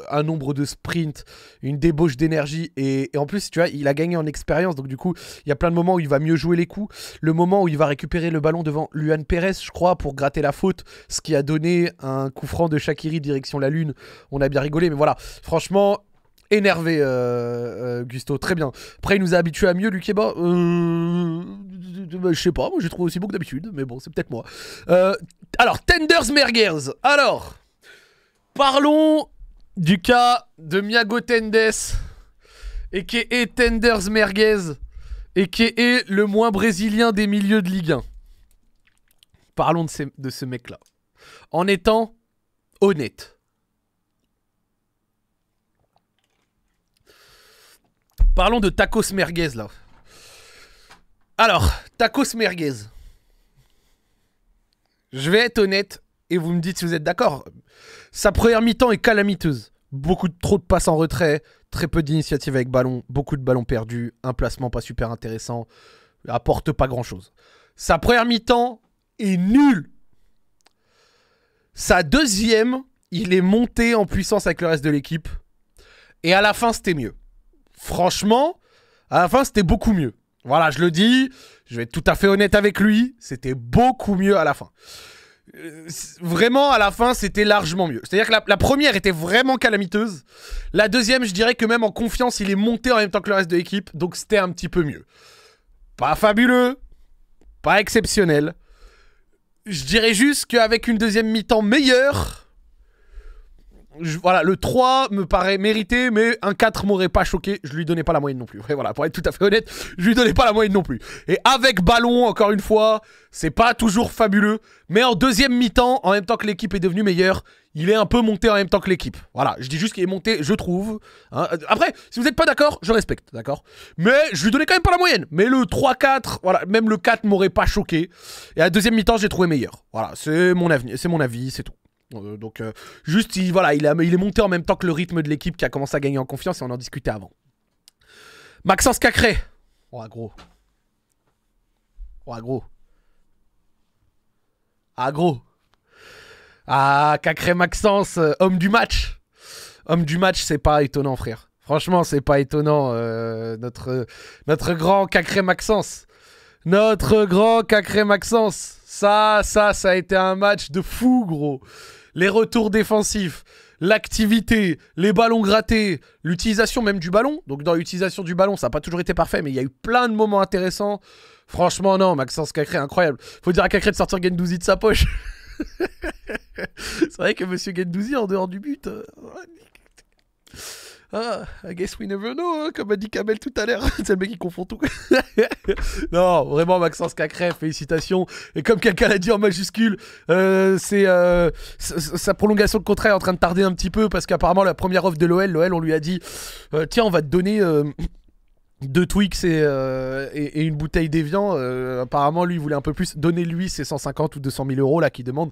A: un nombre de sprints, une débauche d'énergie, et en plus, tu vois, il a gagné en expérience, donc du coup, il y a plein de moments où il va mieux jouer les coups, le moment où il va récupérer le ballon devant Luan Pérez, je crois, pour gratter la faute, ce qui a donné un coup franc de Shaqiri direction la lune, on a bien rigolé, mais voilà, franchement... Énervé, Gusto, très bien. Après, il nous a habitués à mieux, Lukeba. Je sais pas, moi j'ai trouvé aussi beau que d'habitude, mais bon, c'est peut-être moi. Alors, Tenders Merguez. Alors, parlons du cas de Miago Tendes, a.k.a. Tenders Merguez, a.k.a. le moins brésilien des milieux de Ligue 1. Parlons de ce mec-là. En étant honnête. Parlons de Tacos Merguez, là. Alors, tacos merguez. Je vais être honnête et vous me dites si vous êtes d'accord. Sa première mi-temps est calamiteuse. Trop de passes en retrait, très peu d'initiatives avec ballon, beaucoup de ballons perdus, un placement pas super intéressant, apporte pas grand-chose. Sa première mi-temps est nulle. Sa deuxième, il est monté en puissance avec le reste de l'équipe. Et à la fin, c'était mieux. Franchement, à la fin, c'était beaucoup mieux. Voilà, je le dis, je vais être tout à fait honnête avec lui, c'était beaucoup mieux à la fin. Vraiment, à la fin, c'était largement mieux. C'est-à-dire que la première était vraiment calamiteuse. La deuxième, je dirais que même en confiance, il est monté en même temps que le reste de l'équipe, donc c'était un petit peu mieux. Pas fabuleux, pas exceptionnel. Je dirais juste qu'avec une deuxième mi-temps meilleure... Voilà, le 3 me paraît mérité, mais un 4 m'aurait pas choqué. Je lui donnais pas la moyenne non plus. Ouais, voilà, pour être tout à fait honnête, je lui donnais pas la moyenne non plus. Et avec ballon, encore une fois, c'est pas toujours fabuleux. Mais en deuxième mi-temps, en même temps que l'équipe est devenue meilleure, il est un peu monté en même temps que l'équipe. Voilà, je dis juste qu'il est monté, je trouve. Hein. Après, si vous n'êtes pas d'accord, je respecte, d'accord. Mais je lui donnais quand même pas la moyenne. Mais le 3-4, voilà, même le 4 m'aurait pas choqué. Et à la deuxième mi-temps, j'ai trouvé meilleur. Voilà, c'est mon avis, c'est tout. Donc juste il est monté en même temps que le rythme de l'équipe qui a commencé à gagner en confiance et on en discutait avant. Maxence Cacré. Oh gros. Ah Cacré Maxence, homme du match. Homme du match, c'est pas étonnant frère. Franchement c'est pas étonnant notre grand Cacré Maxence. Notre grand Cacré Maxence. Ça a été un match de fou gros. Les retours défensifs, l'activité, les ballons grattés, l'utilisation même du ballon. Donc dans l'utilisation du ballon, ça n'a pas toujours été parfait, mais il y a eu plein de moments intéressants. Franchement, non, Maxence Cacré, incroyable. Faut dire à Cacré de sortir Guendouzi de sa poche. C'est vrai que Monsieur Guendouzi, en dehors du but... Ah, I guess we never know, hein, comme a dit Kamel tout à l'heure. C'est le mec qui confond tout. Non, vraiment, Maxence Cacré, félicitations. Et comme quelqu'un l'a dit en majuscule, sa prolongation de contrat est en train de tarder un petit peu parce qu'apparemment, la première offre de l'OL, on lui a dit tiens, on va te donner 2 Twix et une bouteille d'Evian. Apparemment, lui, il voulait un peu plus. Donnez-lui ses 150 ou 200 000 euros là qui demande.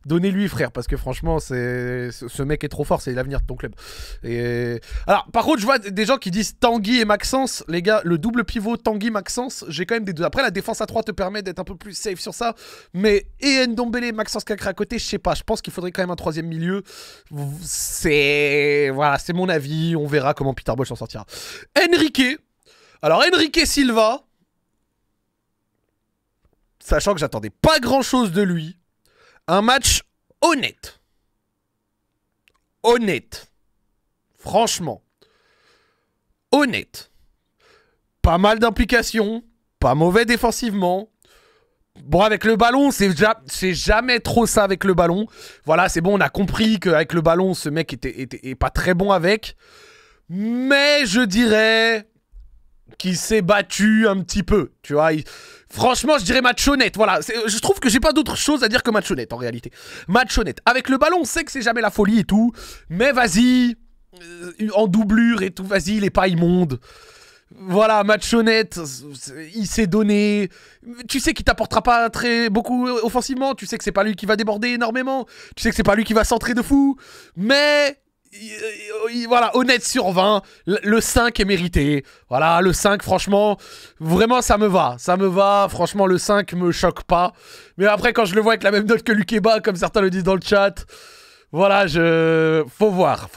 A: Donnez-lui frère parce que franchement ce mec est trop fort, c'est l'avenir de ton club. Et alors par contre je vois des gens qui disent Tanguy et Maxence. Les gars, le double pivot Tanguy Maxence, j'ai quand même des doutes. Après la défense à 3 te permet d'être un peu plus safe sur ça, mais et Ndombele, Maxence Cacré à côté, je sais pas, je pense qu'il faudrait quand même un troisième milieu. C'est mon avis, on verra comment Peter Bosz s'en sortira. Enrique. Alors Enrique Silva, sachant que j'attendais pas grand chose de lui. Un match honnête. Honnête. Franchement. Honnête. Pas mal d'implications. Pas mauvais défensivement. Bon, avec le ballon, c'est jamais trop ça avec le ballon. Voilà, c'est bon, on a compris qu'avec le ballon, ce mec est pas très bon avec. Mais je dirais... qui s'est battu un petit peu, tu vois. Franchement, je dirais match honnête, voilà. Je trouve que j'ai pas d'autre chose à dire que match honnête, en réalité. Match honnête. Avec le ballon, on sait que c'est jamais la folie et tout, mais vas-y, en doublure et tout, vas-y, il est pas immonde. Voilà, match honnête, il s'est donné. Tu sais qu'il t'apportera pas beaucoup offensivement, tu sais que c'est pas lui qui va déborder énormément, tu sais que c'est pas lui qui va centrer de fou, mais... voilà, honnête sur 20, le 5 est mérité. Voilà, le 5, franchement, vraiment ça me va, franchement le 5 me choque pas. Mais après quand je le vois avec la même note que Lukeba, comme certains le disent dans le chat, voilà, faut voir.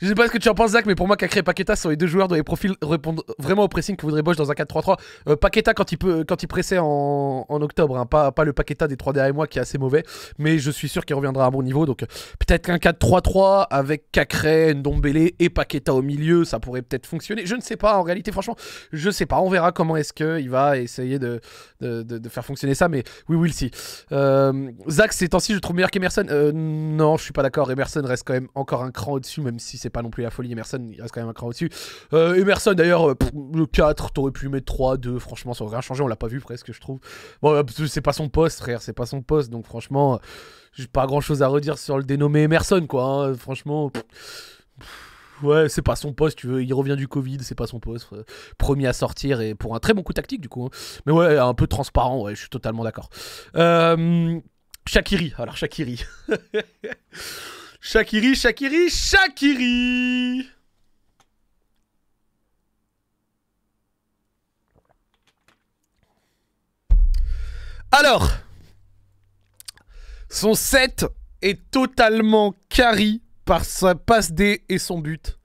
A: Je sais pas ce que tu en penses Zach, mais pour moi Cacré et Paqueta sont les deux joueurs dont les profils répondent vraiment au pressing que voudrait Bosz dans un 4-3-3. Paqueta quand il pressait en octobre, hein, pas le Paqueta des 3 derrière moi qui est assez mauvais, mais je suis sûr qu'il reviendra à un bon niveau, donc peut-être qu'un 4-3-3 avec Cacré, Ndombele et Paqueta au milieu, ça pourrait peut-être fonctionner. Je ne sais pas, en réalité franchement, je sais pas, on verra comment est-ce qu'il va essayer de faire fonctionner ça, mais oui, we'll see. Zach, ces temps-ci je trouve meilleur qu'Emerson. Non, je suis pas d'accord, Emerson reste quand même encore un cran au-dessus, même si c'est pas non plus la folie. Emerson, il reste quand même un cran au-dessus. Emerson d'ailleurs, le 4, t'aurais pu mettre 3, 2, franchement ça aurait rien changé, on l'a pas vu presque je trouve. Bon, c'est pas son poste frère, c'est pas son poste, donc franchement, j'ai pas grand chose à redire sur le dénommé Emerson quoi, hein. Franchement, Ouais, c'est pas son poste, tu veux. Il revient du Covid, c'est pas son poste. Premier à sortir et pour un très bon coup tactique, du coup. Hein. Mais ouais, un peu transparent, ouais, je suis totalement d'accord. Shaqiri, alors Shaqiri. Shaqiri. Alors, son set est totalement carry par sa passe D et son but.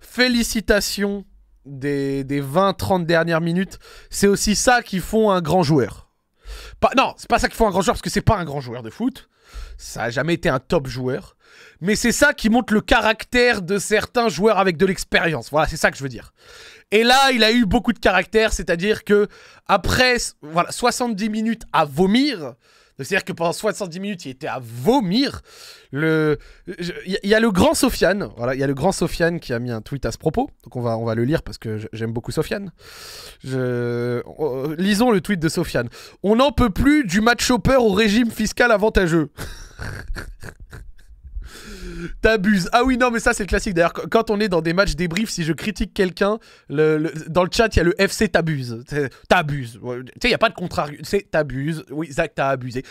A: Félicitations des 20-30 dernières minutes. C'est aussi ça qui font un grand joueur. Non, c'est pas ça qui font un grand joueur parce que c'est pas un grand joueur de foot. Ça a jamais été un top joueur. Mais c'est ça qui montre le caractère de certains joueurs avec de l'expérience. Voilà, c'est ça que je veux dire. Et là, il a eu beaucoup de caractère, c'est-à-dire que après 70 minutes à vomir, c'est-à-dire que pendant 70 minutes, il était à vomir. Il y a le grand Sofiane, voilà, il y a le grand Sofiane qui a mis un tweet à ce propos, donc on va le lire parce que j'aime beaucoup Sofiane. Lisons le tweet de Sofiane. On n'en peut plus du match chopper au régime fiscal avantageux. T'abuses. Ah oui, non, mais ça, c'est le classique. D'ailleurs, quand on est dans des matchs débrief, si je critique quelqu'un, dans le chat, il y a le FC t'abuses. T'abuses. Tu sais, il n'y a pas de contraire. C'est t'abuses. Oui, Zach, t'as abusé.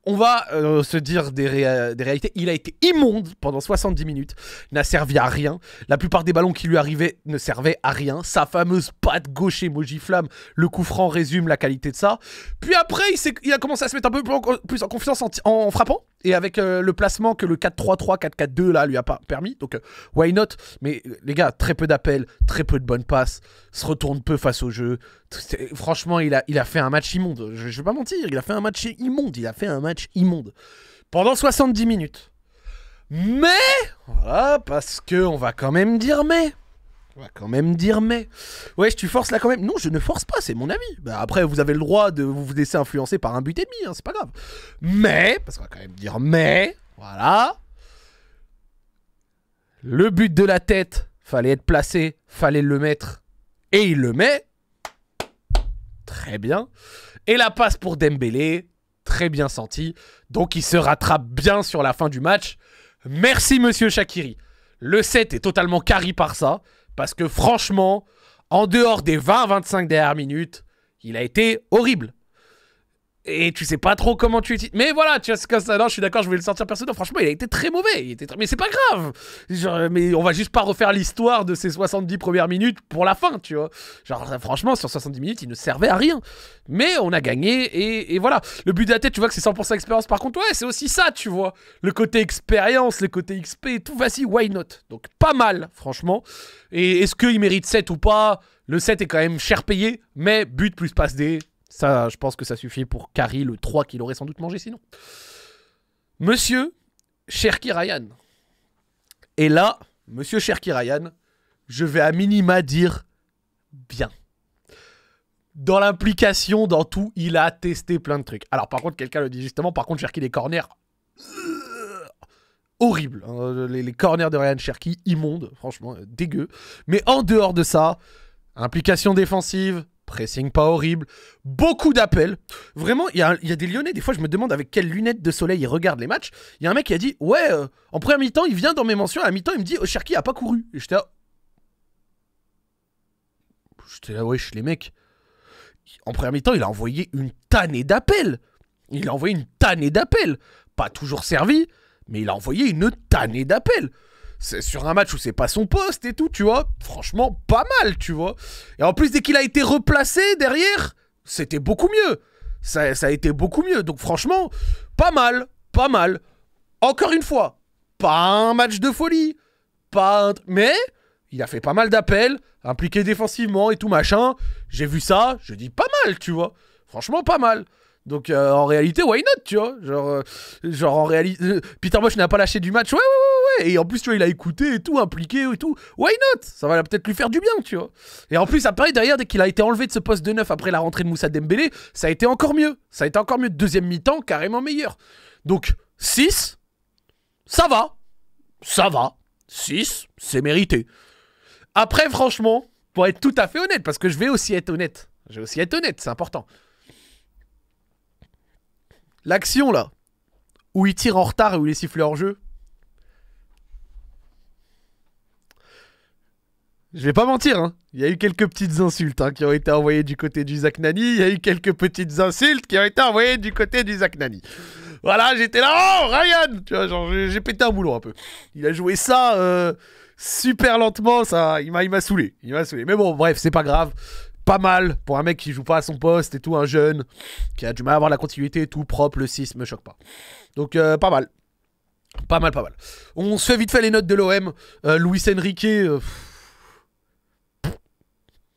A: On va se dire des réalités. Il a été immonde pendant 70 minutes. Il n'a servi à rien. La plupart des ballons qui lui arrivaient ne servaient à rien. Sa fameuse patte gauche emoji flamme, le coup franc résume la qualité de ça. Puis après, il a commencé à se mettre un peu plus en confiance en frappant. Et avec le placement que le 4-3-3, 4-4-2 là lui a pas permis. Donc, why not? Mais les gars, très peu d'appels, très peu de bonnes passes. Se retourne peu face au jeu. Franchement, il a fait un match immonde. Je vais pas mentir, il a fait un match immonde. Pendant 70 minutes. Mais, voilà, parce que on va quand même dire mais. Ouais, tu forces là quand même. Non, je ne force pas, c'est mon avis. Bah, après, vous avez le droit de vous laisser influencer par un but et demi, hein, c'est pas grave. Mais, parce qu'on va quand même dire mais, voilà. Le but de la tête, fallait être placé, fallait le mettre. Et il le met. Très bien. Et la passe pour Dembélé, très bien senti. Donc il se rattrape bien sur la fin du match. Merci monsieur Shaqiri. Le set est totalement carry par ça. Parce que franchement, en dehors des 20-25 dernières minutes, il a été horrible. Et tu sais pas trop comment tu es... Mais voilà, tu vois, c'est comme ça. Non, je suis d'accord, je vais le sortir personnellement. Franchement, il a été très mauvais. Mais c'est pas grave. Genre, mais on va juste pas refaire l'histoire de ces 70 premières minutes pour la fin, tu vois. Genre, franchement, sur 70 minutes, il ne servait à rien. Mais on a gagné et voilà. Le but de la tête, tu vois que c'est 100% expérience. Par contre, ouais, c'est aussi ça, tu vois. Le côté expérience, le côté XP, tout, vas-y, why not. Donc, pas mal, franchement. Et est-ce qu'il mérite 7 ou pas? Le 7 est quand même cher payé, mais but plus passe D. Ça, je pense que ça suffit pour carry le 3 qu'il aurait sans doute mangé sinon. Monsieur Cherki Ryan. Et là, monsieur Cherki Ryan, je vais à minima dire bien. Dans l'implication, dans tout, il a testé plein de trucs. Alors par contre, quelqu'un le dit justement, par contre, Cherki, les corners... horrible. Hein, les corners de Ryan Cherki, immondes, franchement, dégueu. Mais en dehors de ça, implication défensive... Pressing pas horrible, beaucoup d'appels. Vraiment, il y a des Lyonnais, des fois je me demande avec quelles lunettes de soleil ils regardent les matchs. Il y a un mec qui a dit, ouais, en première mi-temps, il vient dans mes mentions, à la mi-temps, il me dit, oh, Cherki a pas couru. Et j'étais là, wesh, les mecs. En première mi-temps, il a envoyé une tannée d'appels. Pas toujours servi, mais il a envoyé une tannée d'appels. C'est sur un match où c'est pas son poste et tout, tu vois. Franchement, pas mal, tu vois. Et en plus, dès qu'il a été replacé derrière, c'était beaucoup mieux. Ça a été beaucoup mieux. Donc franchement, pas mal. Encore une fois, pas un match de folie. Mais il a fait pas mal d'appels, impliqué défensivement et tout machin. J'ai vu ça, je dis pas mal, tu vois. Franchement, pas mal. Donc en réalité, why not, tu vois. Genre en réalité, Peter Bosch n'a pas lâché du match. Ouais. Et en plus, tu vois, il a écouté et tout, impliqué et tout. Why not? Ça va peut-être lui faire du bien, tu vois. Et en plus, après, derrière, dès qu'il a été enlevé de ce poste de 9 après la rentrée de Moussa Dembélé, ça a été encore mieux. Deuxième mi-temps, carrément meilleur. Donc, 6, ça va. 6, c'est mérité. Après, franchement, pour être tout à fait honnête, parce que je vais aussi être honnête, c'est important. L'action, là, où il tire en retard et où il est sifflé hors jeu, Je vais pas mentir, hein. Il y a eu quelques petites insultes hein, qui ont été envoyées du côté du Zach Nani. Il y a eu quelques petites insultes qui ont été envoyées du côté du Zach Nani. Voilà, j'étais là, oh Ryan, tu vois, genre j'ai pété un boulon un peu. Il a joué ça super lentement, ça, il m'a saoulé, Mais bon, bref, c'est pas grave. Pas mal pour un mec qui joue pas à son poste et tout, un jeune qui a du mal à avoir la continuité et tout, propre, le 6 me choque pas. Donc pas mal. Pas mal. On se fait vite fait les notes de l'OM. Luis Enrique,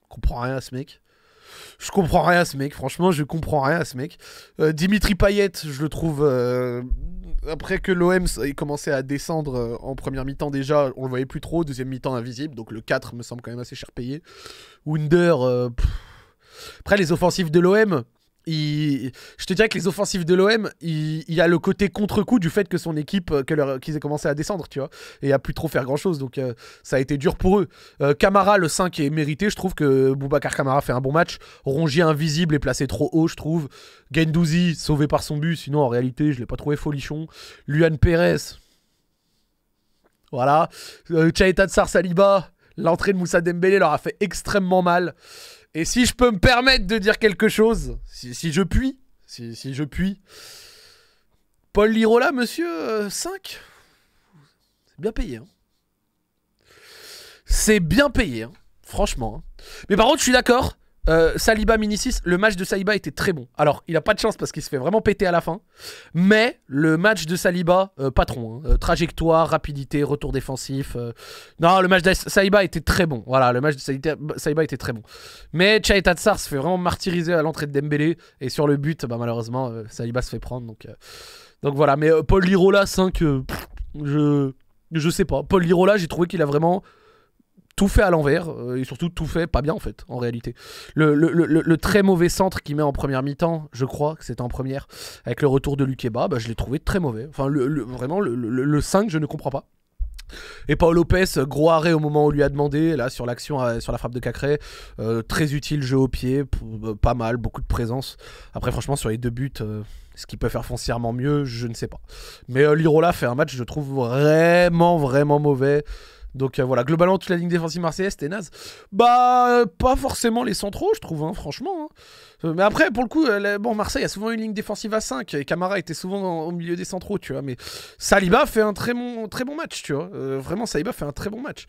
A: comprends rien à ce mec. Je comprends rien à ce mec, franchement, je comprends rien à ce mec. Dimitri Payet, je le trouve... après que l'OM ait commencé à descendre en première mi-temps déjà, on le voyait plus trop, deuxième mi-temps invisible, donc le 4 me semble quand même assez cher payé. Wunder... Après, les offensifs de l'OM... Je te dirais que les offensifs de l'OM, il y a le côté contre-coup du fait que son équipe, qu'ils aient commencé à descendre, tu vois, et à plus trop faire grand-chose, donc ça a été dur pour eux. Camara, le 5 est mérité, je trouve que Boubacar Camara fait un bon match. Rongier invisible est placé trop haut, je trouve. Guendouzi, sauvé par son but, sinon en réalité, je l'ai pas trouvé folichon. Luan Pérez, voilà. Chaita Tsar Saliba, l'entrée de Moussa Dembélé leur a fait extrêmement mal. Et si je peux me permettre de dire quelque chose, si je puis, Paul Lirola, monsieur, 5, c'est bien payé. Hein. C'est bien payé, hein. Franchement. Hein. Mais par contre, je suis d'accord, Saliba mini 6, le match de Saliba était très bon. Alors, il a pas de chance parce qu'il se fait vraiment péter à la fin. Mais le match de Saliba, patron, hein, trajectoire, rapidité, retour défensif. Non, le match de Saliba était très bon. Voilà, le match de Saliba était très bon. Mais Chaita Tsar se fait vraiment martyriser à l'entrée de Dembélé. Et sur le but, bah, malheureusement, Saliba se fait prendre. Donc voilà, mais Paul Lirola, 5, je sais pas. Paul Lirola, j'ai trouvé qu'il a vraiment... tout fait à l'envers, et surtout tout fait pas bien en fait, en réalité. Le très mauvais centre qu'il met en première mi-temps, je crois que c'était en première, avec le retour de Lukeba, bah, je l'ai trouvé très mauvais. Enfin, vraiment, le 5, je ne comprends pas. Et Paul Lopez, gros arrêt au moment où on lui a demandé, là, sur l'action, sur la frappe de Cacré, très utile, jeu au pied, pas mal, beaucoup de présence. Après, franchement, sur les deux buts... ce qu'il peut faire foncièrement mieux, je ne sais pas. Mais Lirola fait un match, je trouve, vraiment mauvais. Donc voilà, globalement, toute la ligne défensive marseillaise, c'était naze. Bah, pas forcément les centraux, je trouve, hein, franchement. Hein. Mais après, pour le coup, bon, Marseille a souvent une ligne défensive à 5, et Camara était souvent au milieu des centraux, tu vois. Mais Saliba fait un très bon match, tu vois. Vraiment, Saliba fait un très bon match.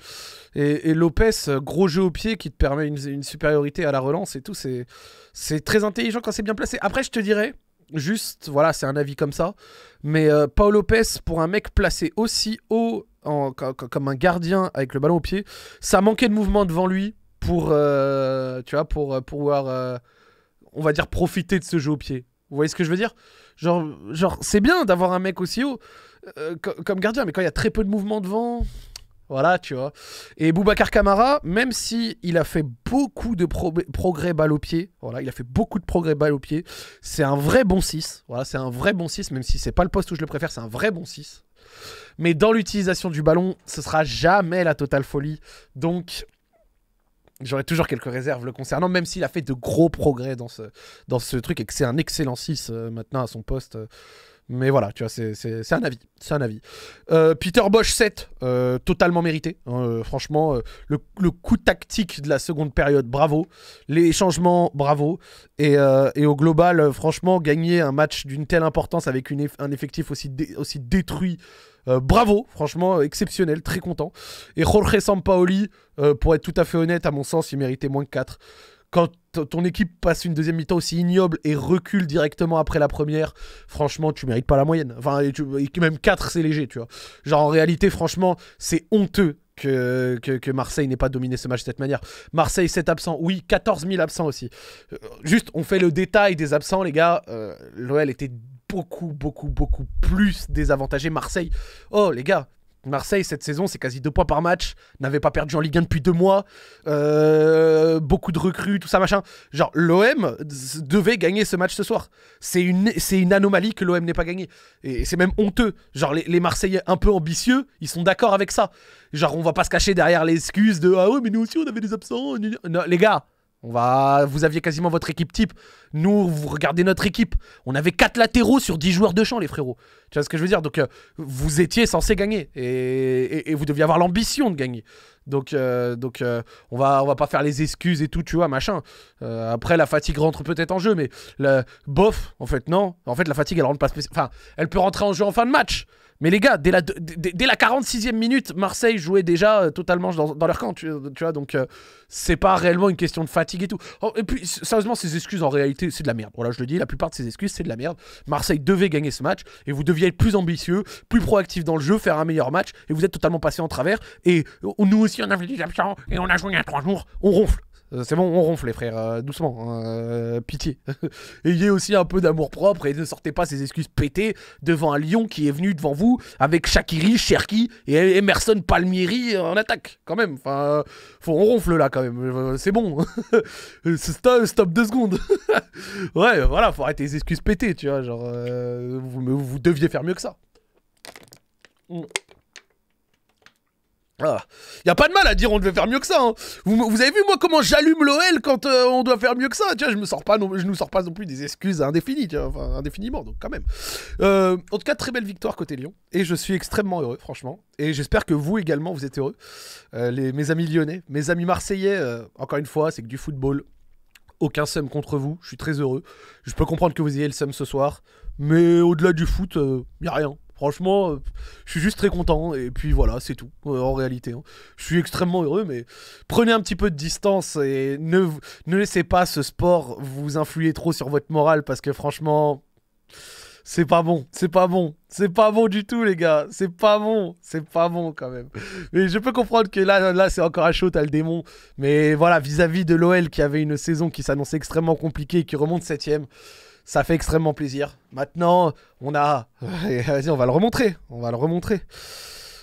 A: Et Lopez, gros jeu au pied qui te permet une supériorité à la relance et tout, c'est très intelligent quand c'est bien placé. Après, je te dirais... juste, voilà, c'est un avis comme ça. Mais Paul Lopez, pour un mec placé aussi haut comme un gardien avec le ballon au pied, ça manquait de mouvement devant lui pour, tu vois, pour pouvoir, on va dire, profiter de ce jeu au pied. Vous voyez ce que je veux dire ? Genre c'est bien d'avoir un mec aussi haut comme gardien, mais quand il y a très peu de mouvement devant... Voilà, tu vois. Et Boubacar Camara, même si il a fait beaucoup de progrès balle au pied, voilà, il a fait beaucoup de progrès balle au pied, c'est un vrai bon 6. Voilà, c'est un vrai bon 6, même si c'est pas le poste où je le préfère, c'est un vrai bon 6. Mais dans l'utilisation du ballon, ce sera jamais la totale folie. Donc, j'aurai toujours quelques réserves le concernant, même s'il a fait de gros progrès dans ce truc et que c'est un excellent 6 maintenant à son poste. Mais voilà, tu vois, c'est un avis. C'est un avis. Peter Bosz 7, totalement mérité. Franchement, le coup tactique de la seconde période, bravo. Les changements, bravo. Et au global, franchement, gagner un match d'une telle importance avec un effectif aussi détruit, bravo. Franchement, exceptionnel, très content. Et Jorge Sampaoli, pour être tout à fait honnête, à mon sens, il méritait moins que 4. Quand ton équipe passe une deuxième mi-temps aussi ignoble et recule directement après la première, franchement, tu mérites pas la moyenne. Enfin, même 4, c'est léger, tu vois. Genre, en réalité, franchement, c'est honteux que Marseille n'ait pas dominé ce match de cette manière. Marseille, 7 absents. Oui, 14 000 absents aussi. Juste, on fait le détail des absents, les gars. L'OL était beaucoup plus désavantagé. Marseille, oh, les gars... Marseille, cette saison, c'est quasi 2 points par match. N'avait pas perdu en Ligue 1 depuis 2 mois. Beaucoup de recrues, tout ça, machin. Genre, l'OM devait gagner ce match ce soir. C'est une anomalie que l'OM n'ait pas gagné. Et c'est même honteux. Genre, les Marseillais un peu ambitieux, ils sont d'accord avec ça. Genre, on va pas se cacher derrière l'excuse de « Ah ouais, mais nous aussi, on avait des absents. » Non, les gars, Vous aviez quasiment votre équipe type. Nous, vous regardez notre équipe. On avait 4 latéraux sur 10 joueurs de champ, les frérots. Tu vois ce que je veux dire? Donc, vous étiez censé gagner. Et vous deviez avoir l'ambition de gagner. Donc, on va pas faire les excuses et tout, tu vois, machin. Après, la fatigue rentre peut-être en jeu, mais bof, en fait, non. En fait, la fatigue, elle rentre pas enfin, elle peut rentrer en jeu en fin de match. Mais les gars, dès la 46e minute, Marseille jouait déjà totalement dans leur camp, tu vois, donc c'est pas réellement une question de fatigue et tout. Oh, et puis, sérieusement, ces excuses, en réalité, c'est de la merde. Voilà, je le dis, la plupart de ces excuses, c'est de la merde. Marseille devait gagner ce match, et vous deviez être plus ambitieux, plus proactif dans le jeu, faire un meilleur match, et vous êtes totalement passé en travers. Et nous aussi, on avait des absents, et on a joué il y a 3 jours, on ronfle. C'est bon, on ronfle les frères, doucement, pitié. Ayez aussi un peu d'amour propre et ne sortez pas ces excuses pétées devant un Lyon qui est venu devant vous avec Shaqiri, Cherki et Emerson Palmieri en attaque, quand même. Enfin, on ronfle là quand même, c'est bon. Stop 2 secondes. Ouais, voilà, faut arrêter les excuses pétées, tu vois, genre, vous deviez faire mieux que ça. Ah. Y a pas de mal à dire on devait faire mieux que ça, hein. Vous avez vu moi comment j'allume l'OL quand on doit faire mieux que ça, tu vois, je nous sors pas non plus des excuses indéfinies, tu vois, enfin indéfiniment, donc quand même. En tout cas, très belle victoire côté Lyon, et je suis extrêmement heureux, franchement, et j'espère que vous également vous êtes heureux, mes amis lyonnais, mes amis marseillais, encore une fois, c'est que du football, aucun seum contre vous, je suis très heureux, je peux comprendre que vous ayez le seum ce soir, mais au-delà du foot, y a rien. Franchement, je suis juste très content, et puis voilà, c'est tout, en réalité. Hein. Je suis extrêmement heureux, mais prenez un petit peu de distance et ne laissez pas ce sport vous influer trop sur votre morale, parce que franchement, c'est pas bon, c'est pas bon. C'est pas bon du tout, les gars, c'est pas bon quand même. Mais je peux comprendre que là c'est encore à chaud, t'as le démon. Mais voilà, vis-à-vis de l'OL qui avait une saison qui s'annonçait extrêmement compliquée et qui remonte 7ème, ça fait extrêmement plaisir. Maintenant, vas-y, on va le remontrer.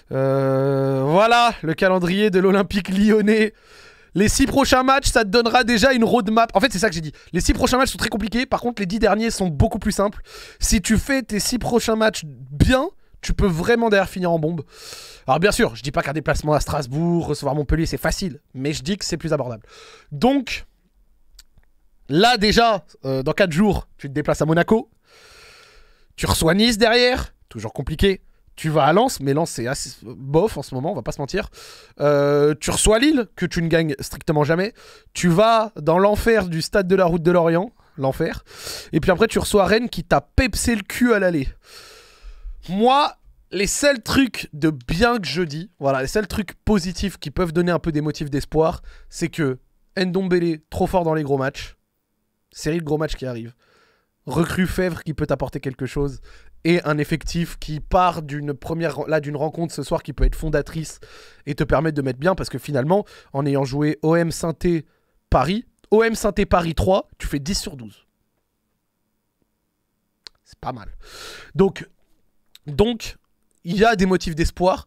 A: Voilà, le calendrier de l'Olympique lyonnais. Les 6 prochains matchs, ça te donnera déjà une roadmap. En fait, c'est ça que j'ai dit. Les 6 prochains matchs sont très compliqués. Par contre, les 10 derniers sont beaucoup plus simples. Si tu fais tes 6 prochains matchs bien, tu peux vraiment derrière finir en bombe. Alors bien sûr, je dis pas qu'un déplacement à Strasbourg, recevoir Montpellier, c'est facile. Mais je dis que c'est plus abordable. Donc... là déjà, dans 4 jours, tu te déplaces à Monaco. Tu reçois Nice derrière. Toujours compliqué. Tu vas à Lens, mais Lens c'est assez bof en ce moment, on va pas se mentir. Tu reçois Lille, que tu ne gagnes strictement jamais. Tu vas dans l'enfer du stade de la Route de Lorient. L'enfer. Et puis après tu reçois Rennes qui t'a pepsé le cul à l'aller. Moi, les seuls trucs de bien que je dis, voilà, les seuls trucs positifs qui peuvent donner un peu des motifs d'espoir, c'est que Ndombele, trop fort dans les gros matchs. Série de gros matchs qui arrivent. Recrue Fèvre qui peut t'apporter quelque chose. Et un effectif qui part d'une rencontre ce soir qui peut être fondatrice et te permettre de mettre bien. Parce que finalement, en ayant joué OM Saint-Étienne Paris, OM Saint-Étienne Paris 3, tu fais 10 sur 12. C'est pas mal. Donc, il y a des motifs d'espoir.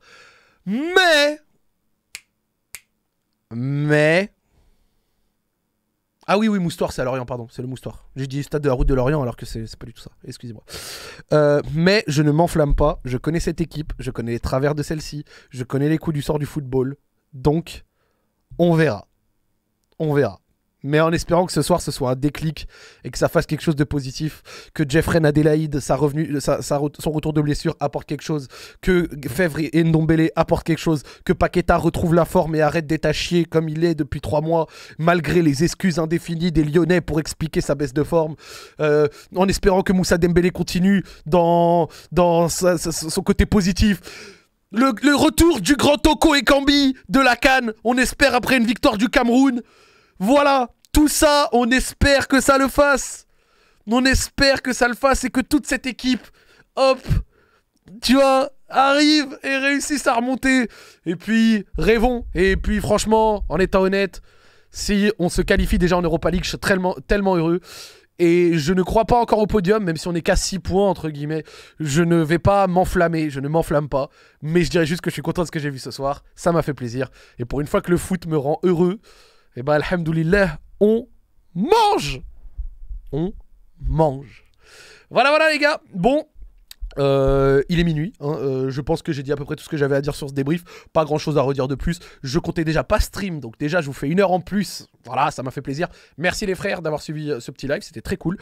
A: Mais... ah oui, Moustoir, c'est à Lorient, pardon, c'est le Moustoir. J'ai dit stade de la Route de Lorient alors que c'est pas du tout ça, excusez-moi. Mais je ne m'enflamme pas, je connais cette équipe, je connais les travers de celle-ci, je connais les coups du sort du football, donc on verra. Mais en espérant que ce soir ce soit un déclic et que ça fasse quelque chose de positif, que Jeffrey Adélaïde, son retour de blessure apporte quelque chose, que Fèvre et Ndombele apportent quelque chose, que Paqueta retrouve la forme et arrête d'être à chier comme il est depuis 3 mois, malgré les excuses indéfinies des Lyonnais pour expliquer sa baisse de forme, en espérant que Moussa Dembélé continue dans son côté positif. Le retour du grand Toko Ekambi de la CAN, on espère après une victoire du Cameroun. Voilà, tout ça, on espère que ça le fasse. On espère que ça le fasse et que toute cette équipe, hop, tu vois, arrive et réussisse à remonter. Et puis, rêvons. Et puis, franchement, en étant honnête, si on se qualifie déjà en Europa League, je suis tellement heureux. Et je ne crois pas encore au podium, même si on n'est qu'à 6 points, entre guillemets. Je ne vais pas m'enflammer, je ne m'enflamme pas. Mais je dirais juste que je suis content de ce que j'ai vu ce soir. Ça m'a fait plaisir. Et pour une fois que le foot me rend heureux, et ben alhamdoulilah, on mange. Voilà les gars. Bon, Il est minuit, hein, je pense que j'ai dit à peu près tout ce que j'avais à dire sur ce débrief, pas grand chose à redire de plus, je comptais déjà pas stream, donc déjà je vous fais 1 heure en plus, voilà, ça m'a fait plaisir, merci les frères d'avoir suivi ce petit live, c'était très cool,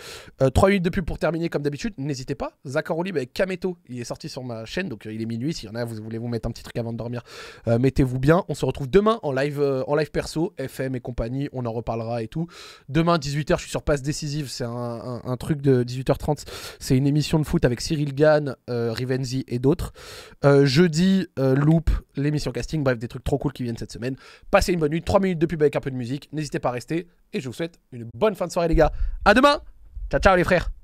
A: 3 minutes de pub pour terminer comme d'habitude, n'hésitez pas, Zachary Olib avec Kameto, il est sorti sur ma chaîne, donc il est minuit, s'il y en a, vous voulez vous mettre un petit truc avant de dormir, mettez-vous bien, on se retrouve demain en live perso, FM et compagnie, on en reparlera et tout, demain 18h je suis sur Passe Décisive, c'est un truc de 18h30, c'est une émission de foot avec Cyril Gann, Rivenzi et d'autres. Jeudi, Loop, l'émission casting, bref, des trucs trop cool qui viennent cette semaine. Passez une bonne nuit, 3 minutes de pub avec un peu de musique. N'hésitez pas à rester et je vous souhaite une bonne fin de soirée, les gars. À demain! Ciao, ciao, les frères!